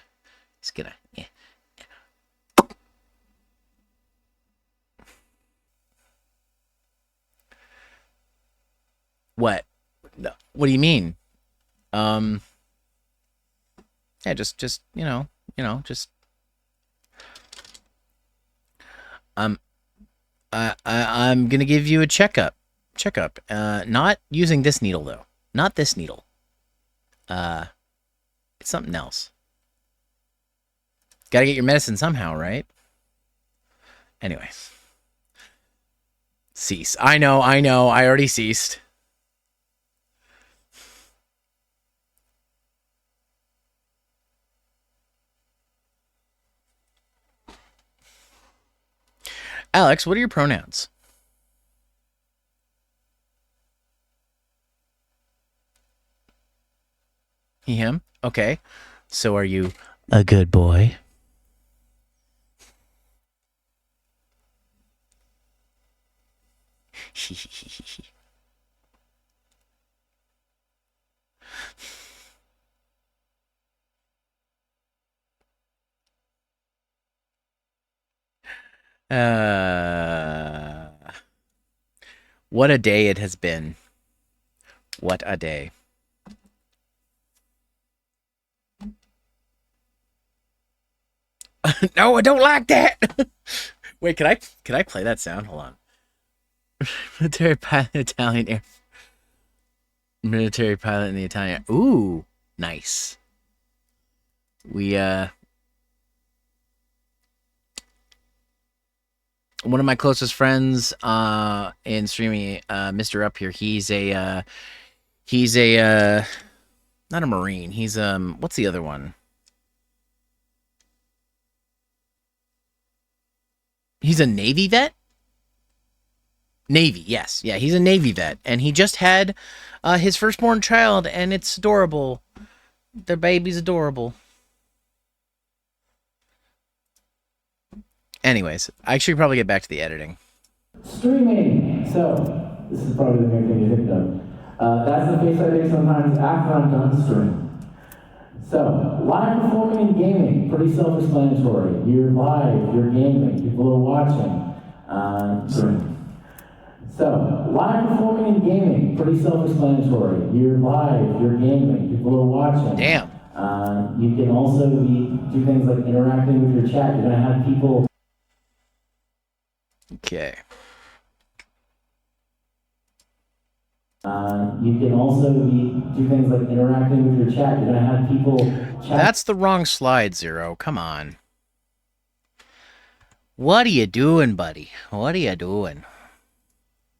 yeah. What? No. What do you mean? Yeah, just just I'm gonna give you a checkup. Not using this needle though. Not this needle. It's something else. Gotta get your medicine somehow, right? Anyway. Cease. I know. I already ceased. Alex, what are your pronouns? He, him? Okay. So are you a good boy? What a day it has been. What a day. No, I don't like that. Wait, can I play that sound? Hold on. Military pilot, Italian air. Military pilot in the Italian. Ooh, nice. We one of my closest friends in streaming, Mr. Up here. He's a not a Marine. He's what's the other one? He's a Navy vet? Navy, yes. Yeah, he's a Navy vet. And he just had his firstborn child, and it's adorable. Their baby's adorable. Anyways, I should probably get back to the editing. Streaming. So, this is probably the main thing you think of. That's the face I make sometimes after I'm done streaming. So, live performing and gaming, pretty self-explanatory. You're live, you're gaming, people are watching. Streaming. So, live performing and gaming, pretty self-explanatory. You're live, you're gaming, people are watching. Damn. You can also do things like interacting with your chat. You're going to have people. Okay. You can also do things like interacting with your chat. You're going to have people chat. That's the wrong slide, Zero. Come on. What are you doing, buddy? What are you doing?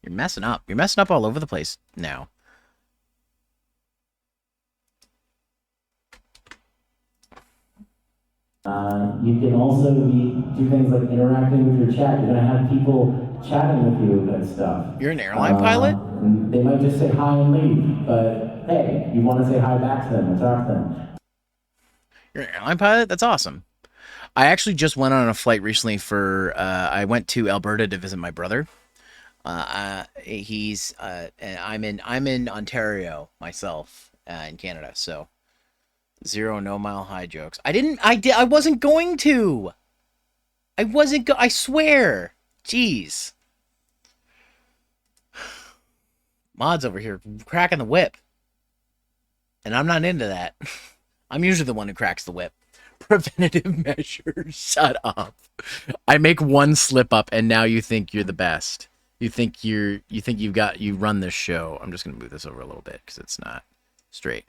You're messing up. You're messing up all over the place now. You can also do things like interacting with your chat. You're going to have people chatting with you and stuff. You're an airline pilot? They might just say hi and leave, but hey, you want to say hi back to them and talk to them. You're an airline pilot? That's awesome. I actually just went on a flight recently for, I went to Alberta to visit my brother. I'm in Ontario myself, in Canada, so Zero no mile high jokes. I wasn't going to. I swear. Jeez. Mod's over here cracking the whip. And I'm not into that. I'm usually the one who cracks the whip. Preventative measures. Shut up. I make one slip up and now you think you're the best. You think you run this show. I'm just gonna move this over a little bit because it's not straight.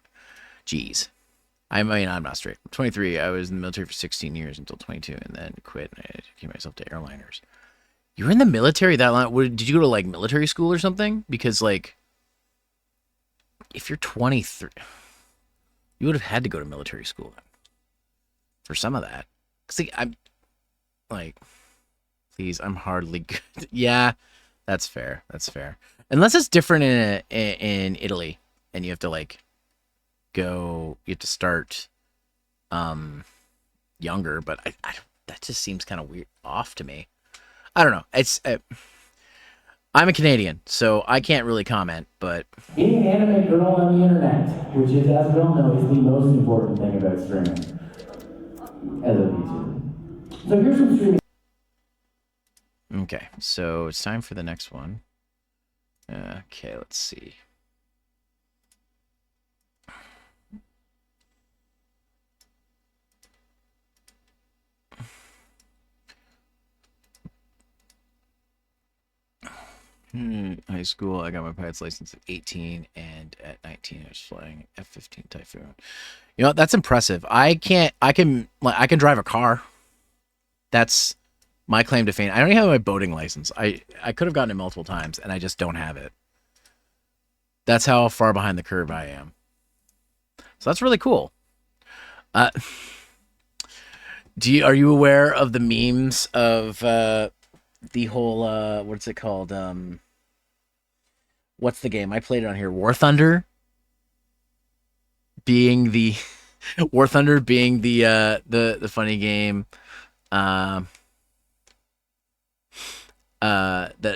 Jeez. I mean, I'm not straight. I'm 23. I was in the military for 16 years until 22, and then quit. And I dedicated myself to airliners. You were in the military that long? Did you go to like military school or something? Because like, if you're 23, you would have had to go to military school for some of that. Cause like, I'm like, please, I'm hardly good. Yeah, that's fair. That's fair. Unless it's different in Italy, and you have to like. You have to start younger, but I that just seems kind of weird off to me. I don't know. It's I'm a Canadian, so I can't really comment, but Being an anime girl on the internet, which is, as we all know, is the most important thing about streaming as a VTuber. So here's some streaming. okay. So it's time for the next one. Okay, let's see. High school, I got my pilot's license at 18, and at 19, I was flying F-15 Typhoon. You know, that's impressive. I can drive a car. That's my claim to fame. I don't even have my boating license. I could have gotten it multiple times, and I just don't have it. That's how far behind the curve I am. So that's really cool. Are you aware of the memes of the whole what's it called? What's the game? I played it on here. War Thunder being the War Thunder being the funny game that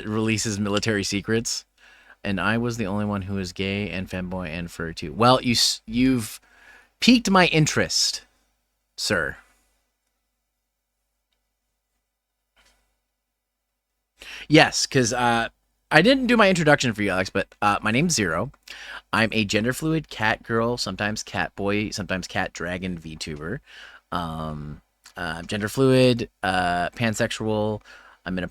releases military secrets. And I was the only one who was gay and femboy and furry too. Well, you've piqued my interest, sir. Yes, because I didn't do my introduction for you, Alex, but my name's Zero. I'm a gender fluid cat girl, sometimes cat boy, sometimes cat dragon VTuber. gender fluid, pansexual. I'm in a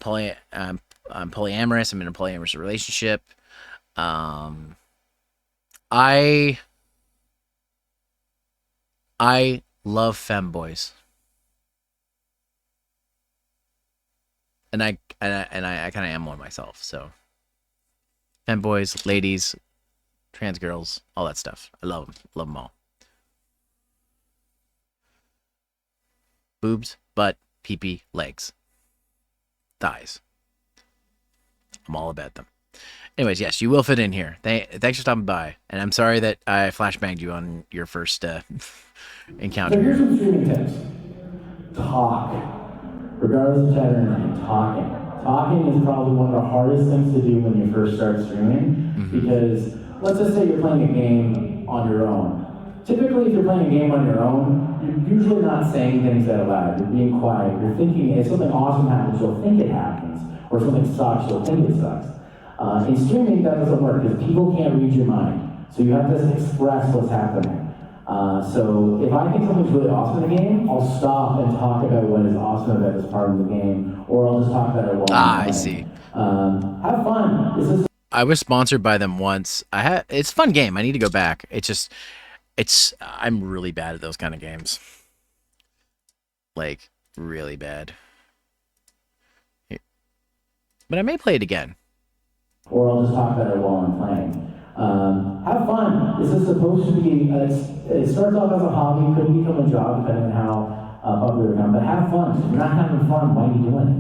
I'm polyamorous. I'm in a polyamorous relationship. I love femboys. And I kind of am one myself. So femboys, ladies, trans girls, all that stuff. I love them. Love them all. Boobs, butt, pee-pee, legs, thighs. I'm all about them. Anyways, yes, you will fit in here. Thanks for stopping by. And I'm sorry that I flashbanged you on your first encounter. So here's some streaming tips. Talk. Regardless of chat or anything, talking. Talking is probably one of the hardest things to do when you first start streaming, because let's just say you're playing a game on your own. Typically, if you're playing a game on your own, you're usually not saying things out loud. You're being quiet. You're thinking, if something awesome happens, you'll think it happens. Or something sucks, you'll think it sucks. In streaming, that doesn't work, because people can't read your mind. So you have to express what's happening. So if I think something's really awesome in the game, I'll stop and talk about what is awesome about this part of the game, or I'll just talk about it while I'm playing. I see. Have fun. I was sponsored by them once. It's a fun game. I need to go back. I'm really bad at those kind of games. Like, really bad. But I may play it again. Or I'll just talk about it while I'm playing. Have fun. This is supposed to be, it starts off as a hobby, could become a job depending on how popular it becomes, but have fun. If you're not having fun, why are you doing it?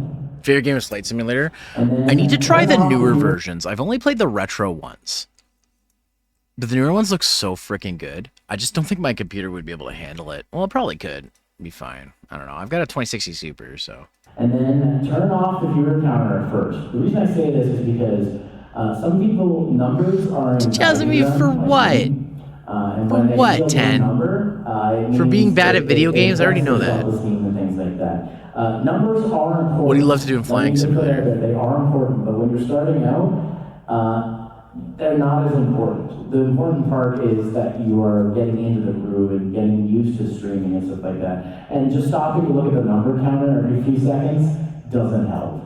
Favorite game is Flight Simulator. I need to try the newer versions. I've only played the retro ones. But the newer ones look so freaking good. I just don't think my computer would be able to handle it. Well, it probably could. It'd be fine. I don't know. I've got a 2060 Super, so. And then turn off the viewer counter at first. The reason I say this is because some people, numbers are Telling me for what? For what, 10? For being bad at video games? I already know that. Things like that. Numbers are important. What do you love to do in Flying Simulator? They are important, but when you're starting out, they're not as important. The important part is that you are getting into the groove and getting used to streaming and stuff like that. And just stopping to look at the number counter every few seconds doesn't help.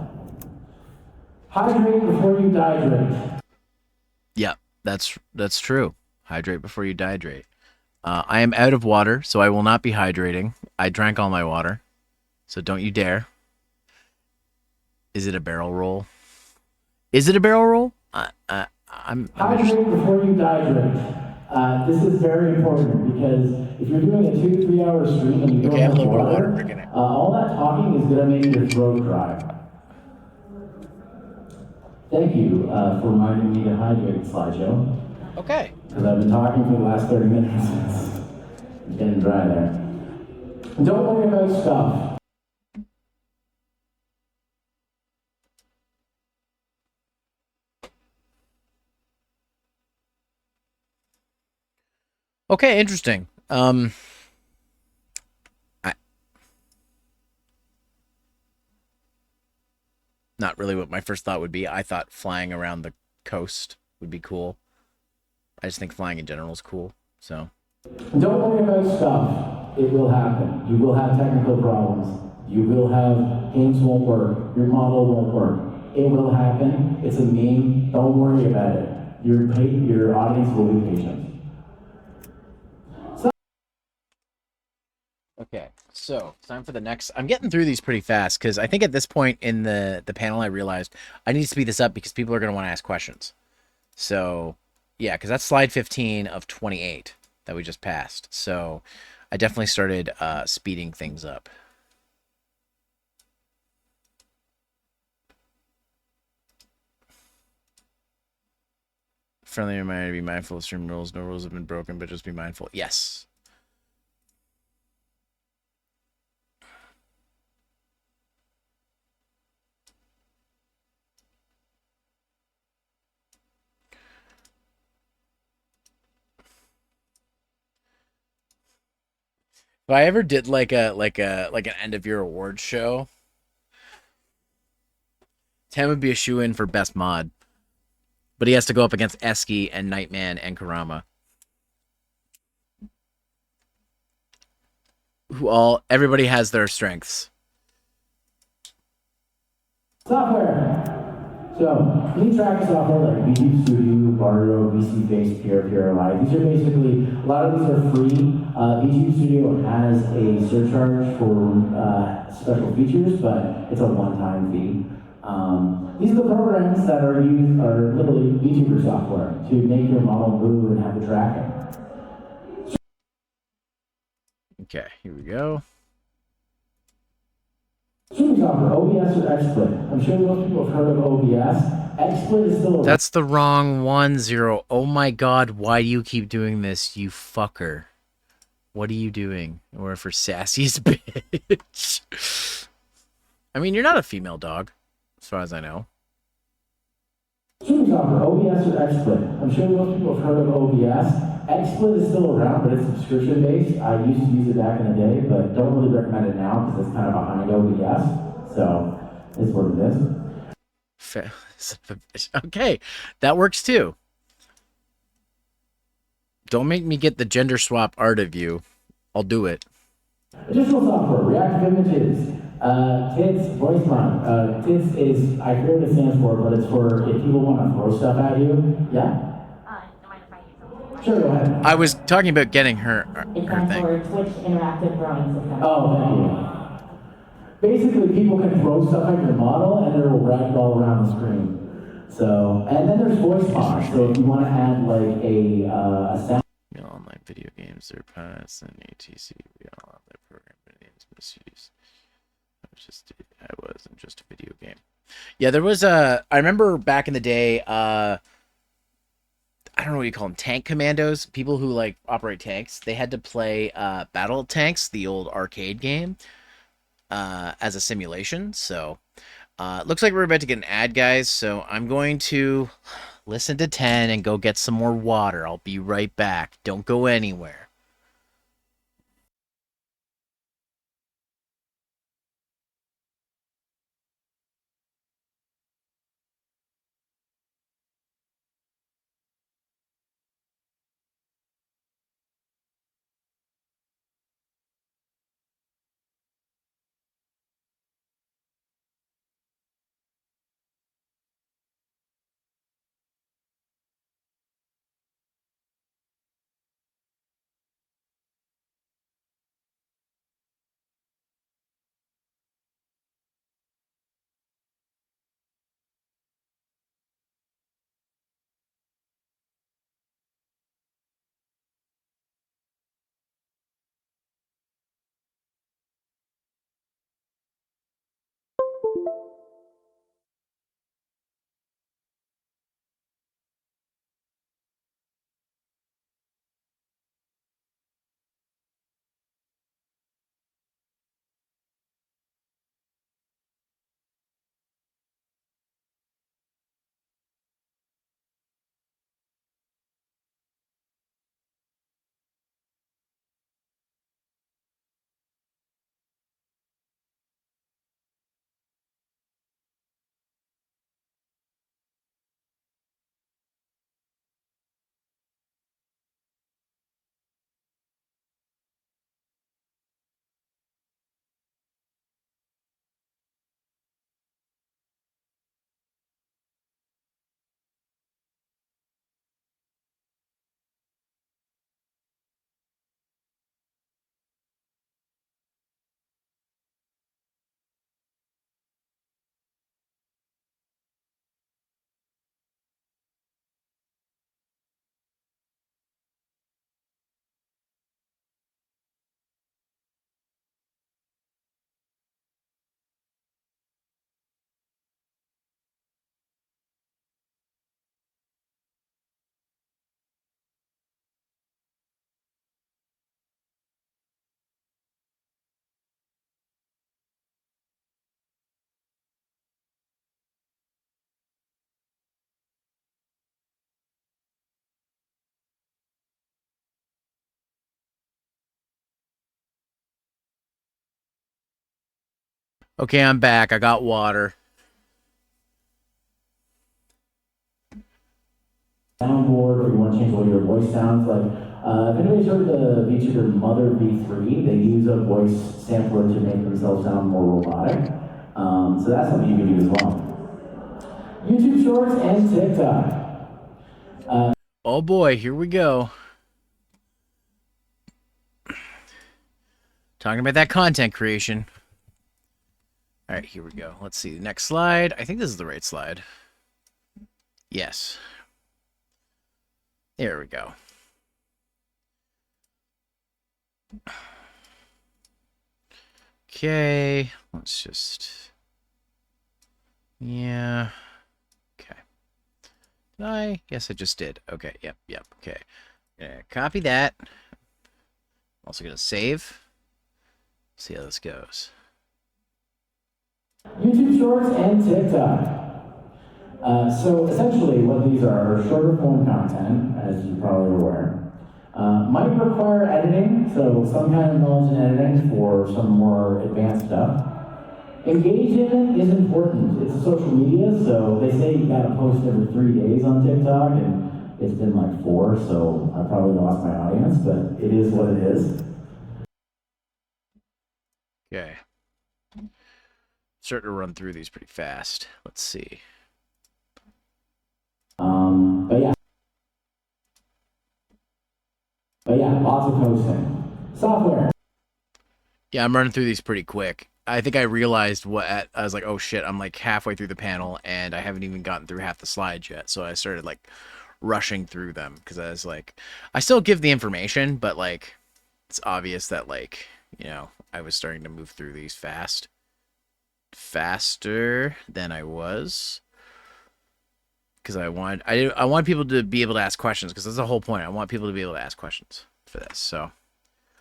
Hydrate before you dihydrate. Yeah, that's true. Hydrate before you dihydrate. I am out of water, so I will not be hydrating. I drank all my water, so don't you dare. Is it a barrel roll? Is it a barrel roll? Hydrate before you dihydrate. This is very important because if you're doing a 2-3 hour stream and you don't have water, all that talking is going to make your throat dry. Thank you for reminding me to hydrate, slideshow. Okay. Because I've been talking for the last 30 minutes. It's getting dry there. Don't worry about stuff. Okay, interesting. Not really what my first thought would be. I thought flying around the coast would be cool. I just think flying in general is cool, so. Don't worry about stuff. It will happen. You will have technical problems. You will have games won't work. Your model won't work. It will happen. It's a meme. Don't worry about it. Your audience will be patient. Okay, so it's time for the next. I'm getting through these pretty fast because I think at this point in the panel I realized I need to speed this up because people are going to want to ask questions. So, yeah, because that's slide 15 of 28 that we just passed. So I definitely started speeding things up. Friendly reminder to be mindful of stream rules. No rules have been broken, but just be mindful. Yes. If I ever did like an end of year awards show, 10 would be a shoe-in for best mod. But he has to go up against Eski and Nightman and Kurama. everybody has their strengths. Software. So, any tracking software like VTuber Studio, Bardo, VC Face, PRI, these are basically, a lot of these are free. VTuber Studio has a surcharge for special features, but it's a one-time fee. These are the programs that are used, are literally VTuber software to make your model move and have the tracking. Okay, here we go. Streaming software, OBS or XSplit. I'm sure most people have heard of OBS. XSplit is still That's the wrong one, Zero. Oh my god, why do you keep doing this, you fucker? What are you doing? Or for Sassy's bitch. I mean, you're not a female dog, as far as I know. Streaming software, OBS or XSplit. I'm sure most people have heard of OBS. XSplit is still around, but it's subscription-based. I used to use it back in the day, but don't really recommend it now because it's kind of behind OBS. So, it's what it is. Okay, that works too. Don't make me get the gender swap art of you. I'll do it. Additional software, reactive images. TITS, voice prompt. TITS is, I forget what it stands for, but it's for if people want to throw stuff at you. Yeah? Sure, go ahead. I was talking about getting her thing. Twitch interactive drawing system. Oh, thank you. Basically, people can throw stuff at your model and it will ragdoll around the screen. So, and then there's voice mods. So if you want to add like a sound. Online video games, their past and ATC. We all have their program names misuse. I wasn't just a video game. Yeah, there was I remember back in the day, I don't know what you call them, tank commandos, people who like operate tanks. They had to play Battle Tanks, the old arcade game, as a simulation. So looks like we're about to get an ad, guys. So I'm going to listen to 10 and go get some more water. I'll be right back. Don't go anywhere. Okay, I'm back. I got water. Soundboard, or you want to change what your voice sounds like. If anybody's heard the VTuber Mother V3, they use a voice sampler to make themselves sound more robotic. So that's something you can do as well. YouTube Shorts and TikTok. Oh boy, here we go. Talking about that content creation. All right, here we go. Let's see the next slide. I think this is the right slide. Yes. There we go. Okay, let's just... Yeah. Okay. Did I? Yes, I just did. Okay, yep, okay. Yeah, copy that. Also gonna save. See how this goes. YouTube Shorts and TikTok. So essentially what these are shorter form content, as you probably are aware. Might require editing, so some kind of knowledge in editing for some more advanced stuff. Engagement is important. It's a social media, so they say you gotta post every 3 days on TikTok, and it's been like 4, so I probably lost my audience, but it is what it is. Okay. Starting to run through these pretty fast. Let's see. But yeah, lots of posting. Software. Yeah, I'm running through these pretty quick. I think I realized I was like, oh shit, I'm like halfway through the panel and I haven't even gotten through half the slides yet. So I started like rushing through them because I was like, I still give the information, but like it's obvious that like, you know, I was starting to move through these faster than I was. Because I want people to be able to ask questions, because that's the whole point. I want people to be able to ask questions for this. So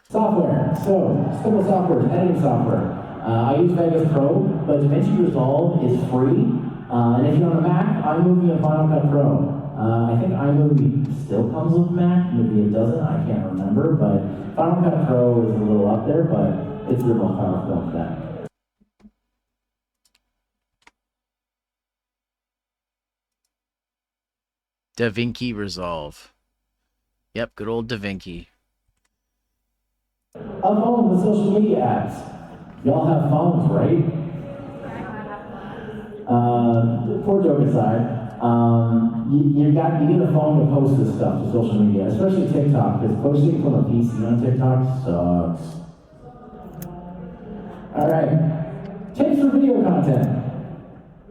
software. So simple software, editing software. I use Vegas Pro, but DaVinci Resolve is free. And if you're on a Mac, iMovie and Final Cut Pro. I think iMovie still comes with Mac. Maybe it doesn't. I can't remember. But Final Cut Pro is a little up there, but it's the most powerful of that. DaVinci Resolve. Yep, good old DaVinci. A phone with social media apps. Y'all have phones, right? Poor joke aside, you need a phone to post this stuff to social media, especially TikTok, because posting from a PC on TikTok sucks. All right, tips for video content.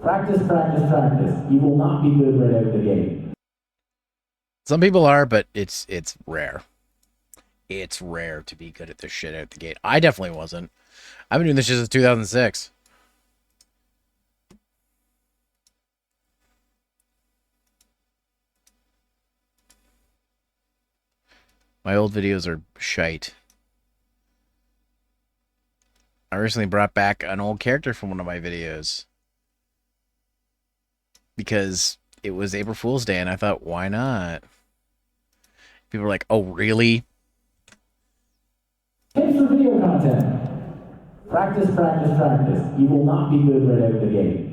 Practice, practice, practice. You will not be good right out of the gate. Some people are, but it's rare. It's rare to be good at this shit out the gate. I definitely wasn't. I've been doing this shit since 2006. My old videos are shite. I recently brought back an old character from one of my videos. Because it was April Fool's Day, and I thought, why not? People were like, oh, really? Tips for video content. Practice, practice, practice. You will not be good right out of the gate.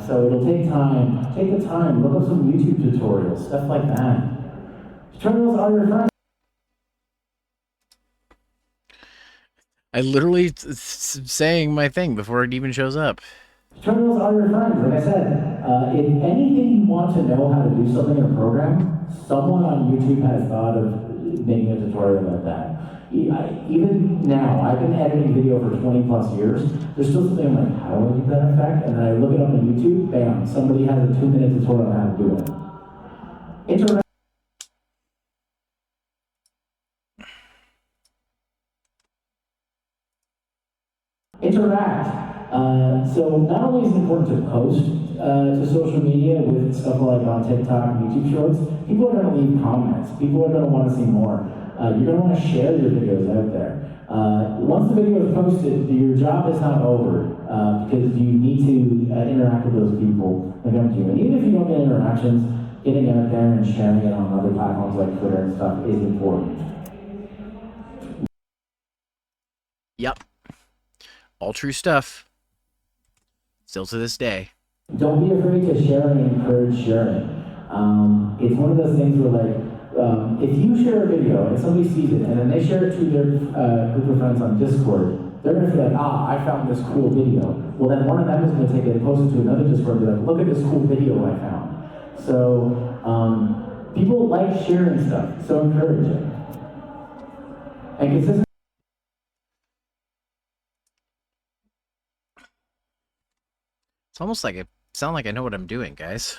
So it'll take time. Take the time. Look up some YouTube tutorials, stuff like that. Tutorials are your friends. I literally saying my thing before it even shows up. Tutorials are your friends. Like I said, if anything you want to know how to do something in a program, someone on YouTube has thought of making a tutorial about that. Even now, I've been editing video for 20 plus years. There's still something I'm like, how do I get that effect? And then I look it up on YouTube, bam, somebody has a 2-minute tutorial on how to do it. Interact. So not only is it important to post to social media with stuff like on TikTok and YouTube Shorts, people are going to leave comments. People are going to want to see more. You're going to want to share your videos out there. Once the video is posted, your job is not over because you need to interact with those people that come to you. And even if you don't get interactions, getting out there and sharing it on other platforms like Twitter and stuff is important. Yep. All true stuff. Still to this day. Don't be afraid to share and encourage sharing. It's one of those things where like, if you share a video and somebody sees it and then they share it to their group of friends on Discord, they're gonna feel like, I found this cool video. Well, then one of them is gonna take it and post it to another Discord and be like, look at this cool video I found. So people like sharing stuff, it's so encouraging. And consistent. It's almost like sound like I know what I'm doing, guys.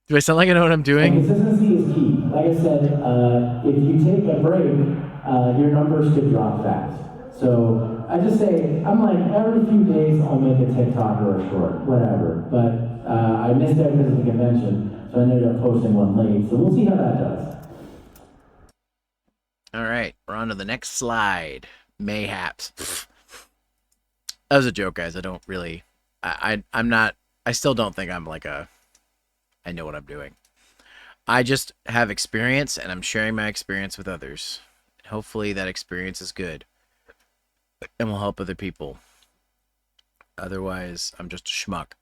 Do I sound like I know what I'm doing? And consistency is key. Like I said, if you take a break, your numbers could drop fast. So I just say, I'm like, every few days I'll make a TikTok or a short, whatever. But I missed out because of the convention, so I ended up posting one late. So we'll see how that does. All right, we're on to the next slide. Mayhaps. That was a joke, guys. I don't really... I'm not... I still don't think I'm like a... I know what I'm doing. I just have experience, and I'm sharing my experience with others. Hopefully that experience is good and will help other people. Otherwise, I'm just a schmuck.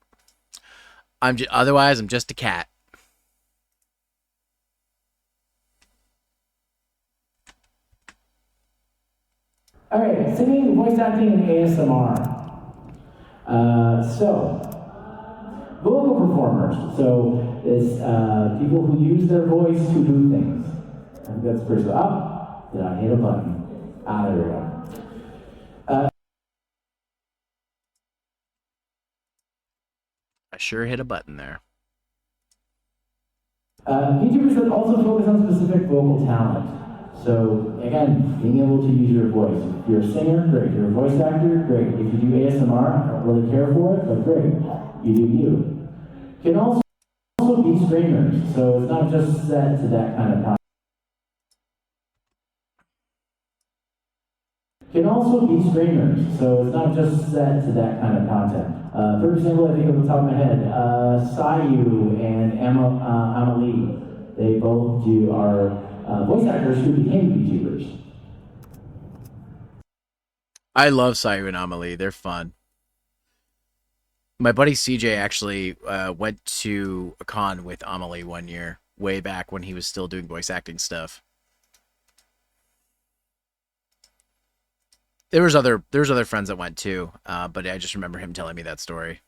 Otherwise, I'm just a cat. All right, singing, voice acting, and ASMR. Vocal performers. So it's people who use their voice to do things. I think that's pretty cool. Did I hit a button? There we go. I sure hit a button there. VTubers that also focus on specific vocal talent. So again, being able to use your voice. If you're a singer, great. If you're a voice actor, great. If you do ASMR, I don't really care for it, but great. You do you. Can also be streamers, so it's not just set to that kind of content. Can also be streamers, so it's not just set to that kind of content. For example, I think off the top of my head, Sayu and Amelie, they both are voice actors who became VTubers. I love Sayu and Amelie. They're fun. My buddy CJ actually went to a con with Amelie one year, way back when he was still doing voice acting stuff. There was other friends that went too, but I just remember him telling me that story.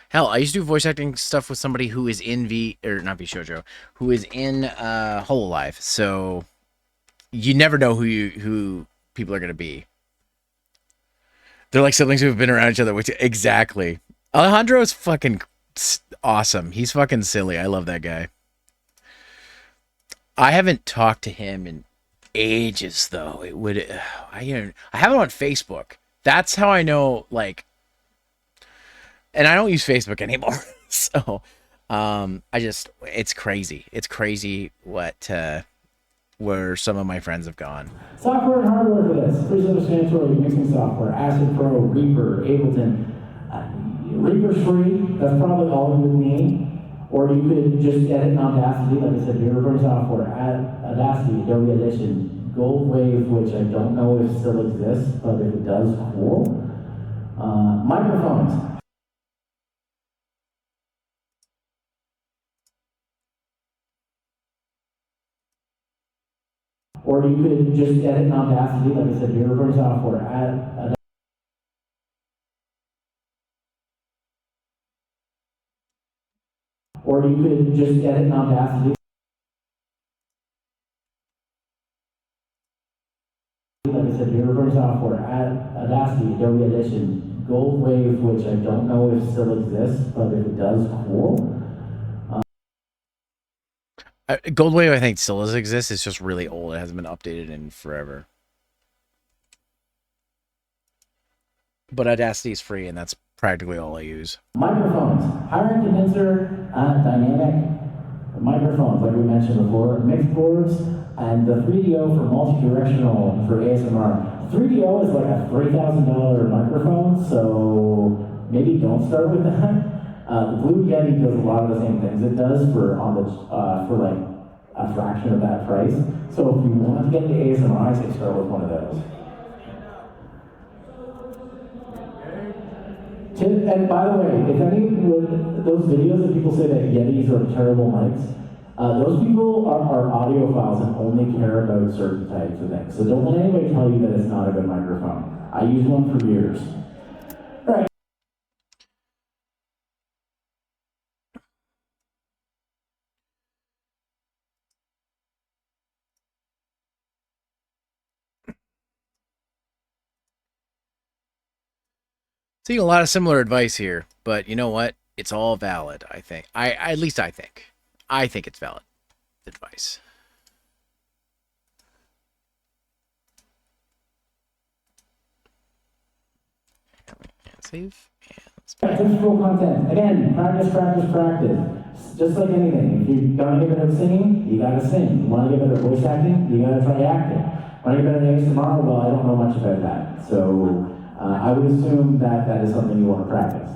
Hell, I used to do voice acting stuff with somebody who is in not VShojo, who is in Hololive. So you never know who people are gonna be. They're like siblings who have been around each other. Which exactly. Alejandro is fucking awesome. He's fucking silly. I love that guy. I haven't talked to him in ages though. I have him on Facebook. That's how I know, like, and I don't use Facebook anymore. So it's crazy. It's crazy where some of my friends have gone. Software and hardware for this. Pretty self-explanatory mixing software. Acid Pro, Reaper, Ableton. Reaper's free. That's probably all you would need. Or you could just edit in Audacity. Like I said, your recording software. Audacity, Adobe Audition, Gold Wave, which I don't know if still exists, but if it does, cool. Microphones. Or you could just edit in Audacity, like I said, your recording software. Or you could just edit in Audacity. Like I said, your recording software, Audacity, Adobe Audition, Gold Wave, which I don't know if still exists, but if it does, cool. Gold Wave, I think, still does exist. It's just really old. It hasn't been updated in forever. But Audacity is free, and that's practically all I use. Microphones, higher condenser, dynamic microphones, like we mentioned before, mixed boards, and the 3DO for multi-directional for ASMR. 3DO is like a $3,000 microphone, so maybe don't start with that. The Blue Yeti does a lot of the same things it does for like a fraction of that price. So if you want to get into ASMR, I say start with one of those. And by the way, if anyone, those videos that people say that Yetis are terrible mics, those people are audiophiles and only care about certain types of things. So don't let anybody tell you that it's not a good microphone. I used one for years. All right. Seeing a lot of similar advice here, but you know what? It's all valid, I think. At least I think. I think it's valid advice. Save. Technical content. Again, practice, practice, practice. Just like anything. If you're gonna get better at singing, you gotta sing. You wanna get better at voice acting, you gotta try acting. Want to get better at ASMR? Well, I don't know much about that. So I would assume that that is something you want to practice.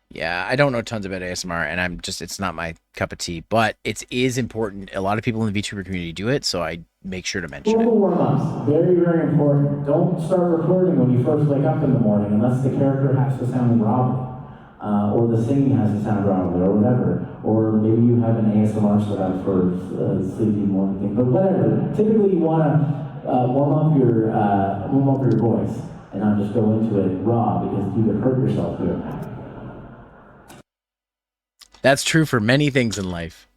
Yeah, I don't know tons about ASMR, and it's not my cup of tea, but it is important. A lot of people in the VTuber community do it, so I make sure to mention it. Warm-ups, very, very important. Don't start recording when you first wake up in the morning unless the character has to sound grovelly, or the singing has to sound grovelly, or whatever. Or maybe you have an ASMR set up for sleepy morning thing, but whatever. Typically, you want to warm up your voice and not just go into it raw because you could hurt yourself doing that. That's true for many things in life.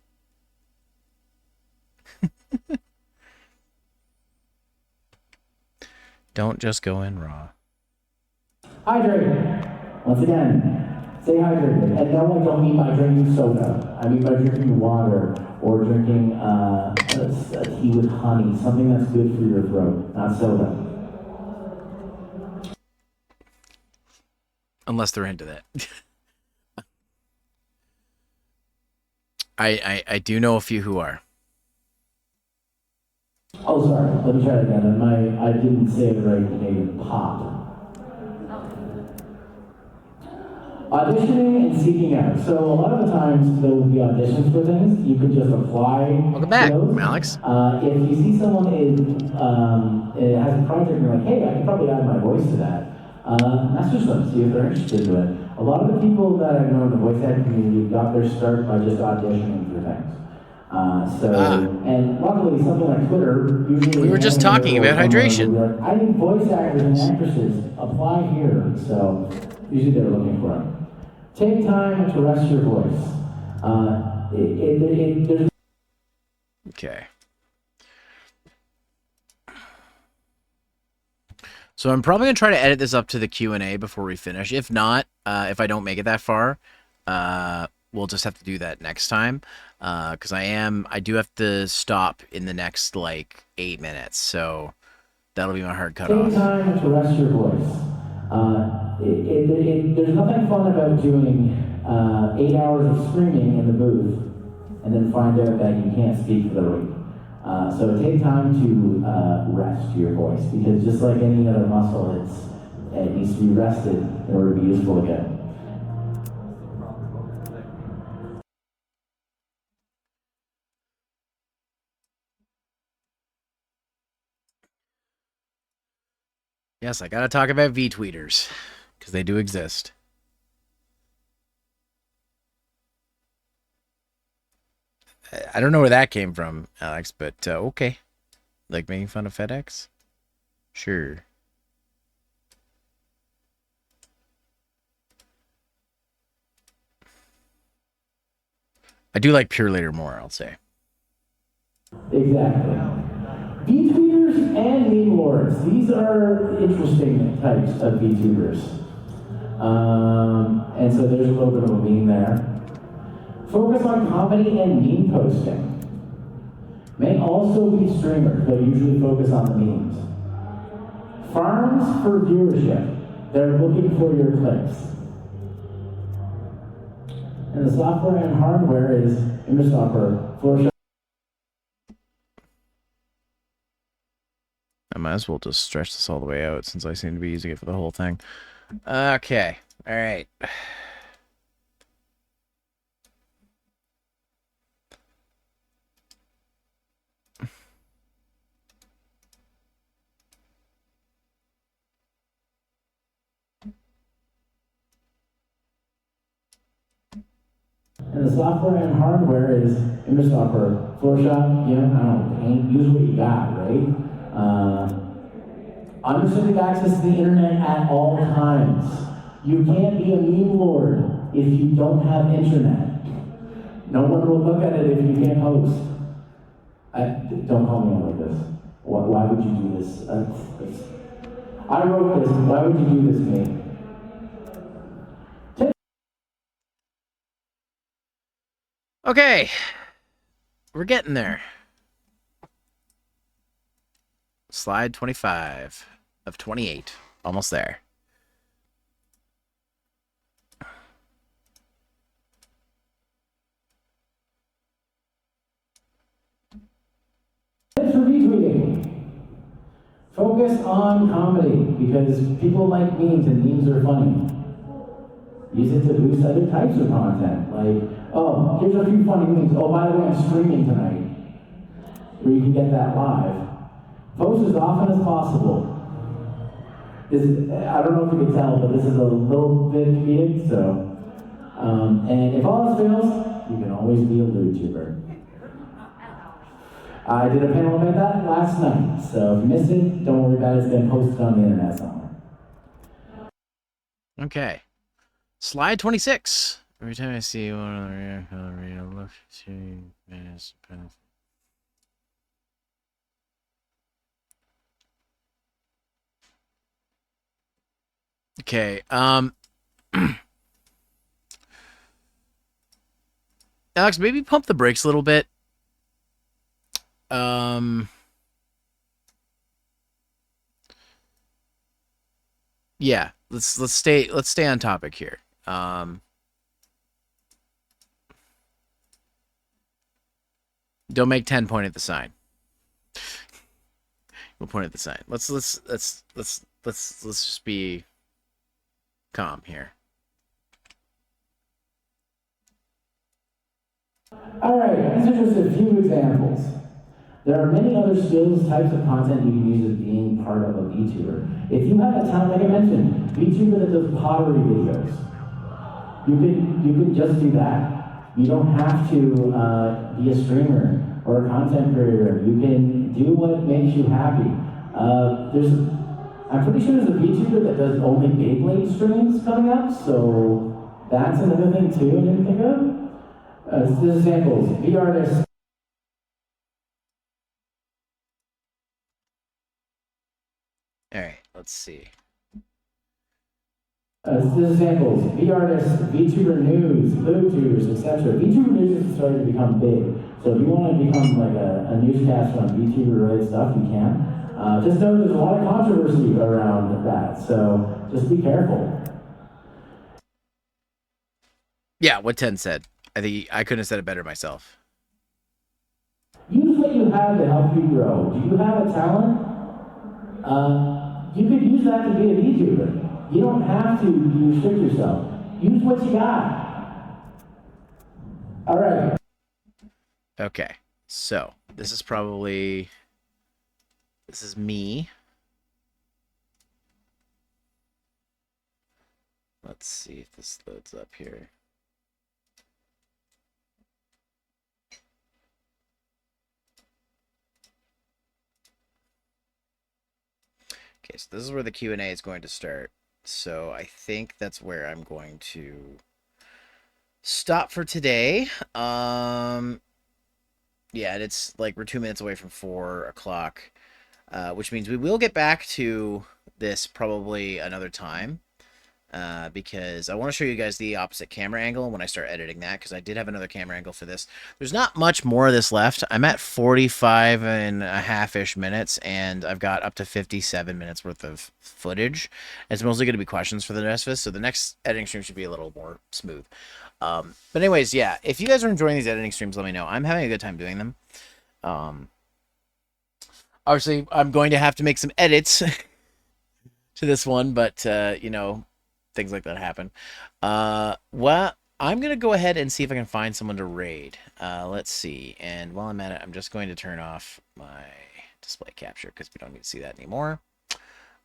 Don't just go in raw. Hydrate. Once again, stay hydrated. And no, I don't mean by drinking soda. I mean by drinking water or drinking a tea with honey, something that's good for your throat, not soda. Unless they're into that. I do know a few who are. Oh, sorry. Let me try it again. I didn't say it right. Canadian pop. Auditioning and seeking out. So a lot of the times there will be auditions for things. You could just apply. Welcome back, those. Alex. If you see someone has a project and you're like, hey, I could probably add my voice to that. Message them, see if they're interested in it. A lot of the people that I know in the voice acting community got their start by just auditioning for things. And luckily, something like Twitter, usually we were just talking about hydration. Like, I think voice actors and actresses apply here, so usually they're looking for it. Take time to rest your voice. Okay. So I'm probably gonna try to edit this up to the Q&A before we finish. If not, if I don't make it that far, we'll just have to do that next time. Because I do have to stop in the next like 8 minutes, so that'll be my hard cutoff. Take time to rest your voice. There's nothing fun about doing 8 hours of screaming in the booth and then find out that you can't speak for the week. So take time to rest your voice, because just like any other muscle, it needs to be rested in order to be useful again. Yes, I gotta talk about VTweeters, because they do exist. I don't know where that came from, Alex, but okay. Like making fun of FedEx? Sure. I do like Pure Later more, I'll say. Exactly. VTubers and meme lords. These are interesting types of VTubers. And so there's a little bit of a meme there. Focus on comedy and meme posting. May also be streamers, but usually focus on the memes. Farms for viewership. They're looking for your clicks. And the software and hardware is image software for. I might as well just stretch this all the way out since I seem to be using it for the whole thing. Okay. All right. software and hardware is image software. Photoshop, you know, I don't know, paint, use what you got, right? Unrestricted access to the internet at all times. You can't be a meme lord if you don't have internet. No one will look at it if you can't post. Don't call me out like this. Why would you do this? I wrote this. Why would you do this to me? Okay. We're getting there. Slide 25 of 28. Almost there. Tips for retweeting. Focus on comedy because people like memes and memes are funny. Use it to boost other types of content. Like, oh, here's a few funny memes. Oh, by the way, I'm streaming tonight. Where you can get that live. Post as often as possible. I don't know if you can tell, but this is a little bit comedic, so. And if all else fails, you can always be a VTuber. I did a panel about that last night, so if you missed it, don't worry about it. It's been posted on the internet somewhere. Okay. Slide 26. Every time I see one of the look to Okay, Alex, maybe pump the brakes a little bit. Yeah, let's stay on topic here. Don't make 10 point at the sign. We'll point at the sign. Let's just be calm here. All right, these are just a few examples. There are many other skills, types of content you can use as being part of a VTuber. If you have a talent, like I mentioned, VTuber that does pottery videos, you can just do that. You don't have to be a streamer or a content creator. You can do what makes you happy. I'm pretty sure there's a VTuber that does only Beyblade streams coming up, so that's another thing too I didn't think of. This examples, V-artists. All right, let's see. This examples, V-artists, VTuber news, VTubers, etc. VTuber news is starting to become big. So if you want to become like a newscaster on VTuber-related stuff, you can. Just know there's a lot of controversy around that, so just be careful. Yeah, what 10 said. I think I couldn't have said it better myself. Use what you have to help you grow. Do you have a talent? You could use that to be a VTuber. You don't have to restrict yourself. Use what you got. All right. Okay, so this is me. Let's see if this loads up here. Okay, so this is where the Q&A is going to start. So I think that's where I'm going to stop for today. Yeah, and it's like we're 2 minutes away from 4 o'clock, which means we will get back to this probably another time. Because I want to show you guys the opposite camera angle when I start editing that, because I did have another camera angle for this. There's not much more of this left. I'm at 45 and a half-ish minutes, and I've got up to 57 minutes worth of footage. It's mostly going to be questions for the rest of us, so the next editing stream should be a little more smooth. But anyways, yeah, if you guys are enjoying these editing streams, let me know. I'm having a good time doing them. Obviously, I'm going to have to make some edits to this one, but, you know, things like that happen. Well, I'm going to go ahead and see if I can find someone to raid. Let's see. And while I'm at it, I'm just going to turn off my display capture because we don't need to see that anymore.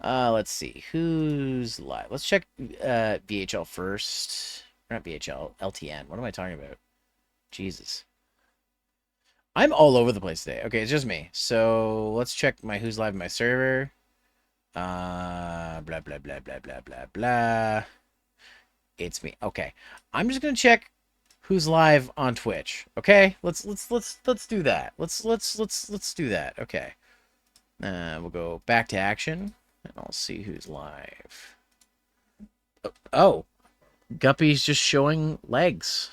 Let's see. Who's live? Let's check VHL first. Not VHL, LTN. What am I talking about? Jesus. I'm all over the place today. Okay, it's just me. So let's check my who's live in my server. Blah blah blah blah blah blah blah. It's me. Okay. I'm just gonna check who's live on Twitch. Okay? Let's do that. Let's do that. Okay. We'll go back to action and I'll see who's live. Oh, Guppy's just showing legs.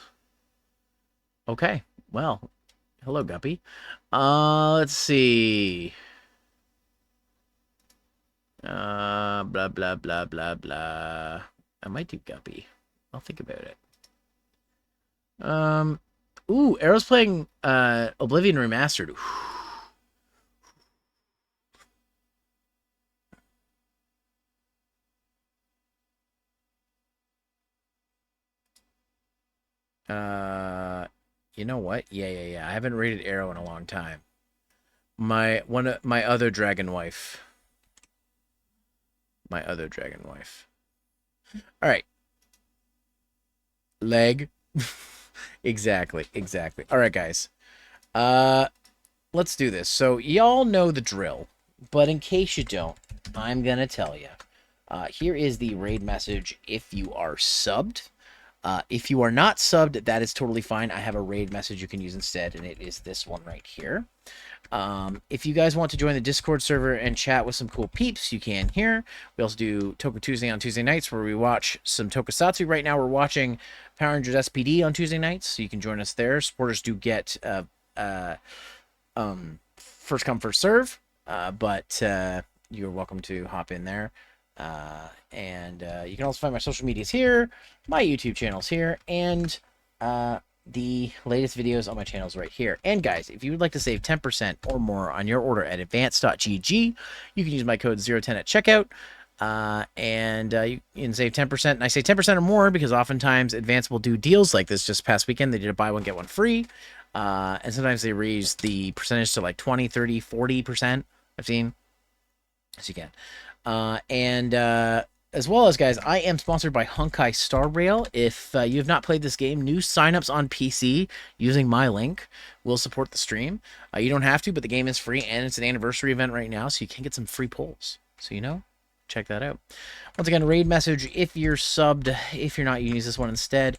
Okay. Well, hello, Guppy. Let's see. Blah blah blah blah blah. I might do Guppy. I'll think about it. Ooh, Arrow's playing Oblivion Remastered. You know what? Yeah. I haven't rated Arrow in a long time. My other dragon wife. My other dragon wife. All right. Leg. Exactly. All right, guys. Let's do this. So y'all know the drill, but in case you don't, I'm gonna tell you. Here is the raid message if you are subbed. If you are not subbed, that is totally fine. I have a raid message you can use instead, and it is this one right here. If you guys want to join the Discord server and chat with some cool peeps, you can here. We also do Toku Tuesday on Tuesday nights where we watch some tokusatsu. Right now we're watching Power Rangers SPD on Tuesday nights, so you can join us there. Supporters do get first come, first serve, but you're welcome to hop in there. And you can also find my social medias here, my YouTube channels here, and the latest videos on my channels right here. And guys, if you would like to save 10% or more on your order at advance.gg, you can use my code 010 at checkout, and you can save 10%. And I say 10% or more because oftentimes Advance will do deals like this. Just past weekend, they did a buy one, get one free. And sometimes they raise the percentage to like 20, 30, 40%. I've seen. As you can. As well as, guys, I am sponsored by Honkai Star Rail. If you have not played this game, new signups on PC using my link will support the stream. You don't have to, but the game is free, and it's an anniversary event right now, so you can get some free polls. So, check that out. Once again, raid message if you're subbed. If you're not, you can use this one instead.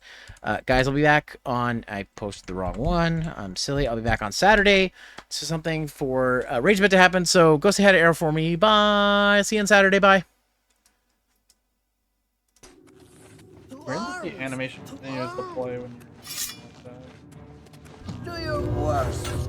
Guys, I'll be back on... I posted the wrong one. I'm silly. I'll be back on Saturday. This is something for Rage Bet to happen, so go say hi to Arrow for me. Bye. See you on Saturday. Bye. Where does the animation continues to play when you're like that? Do your worst.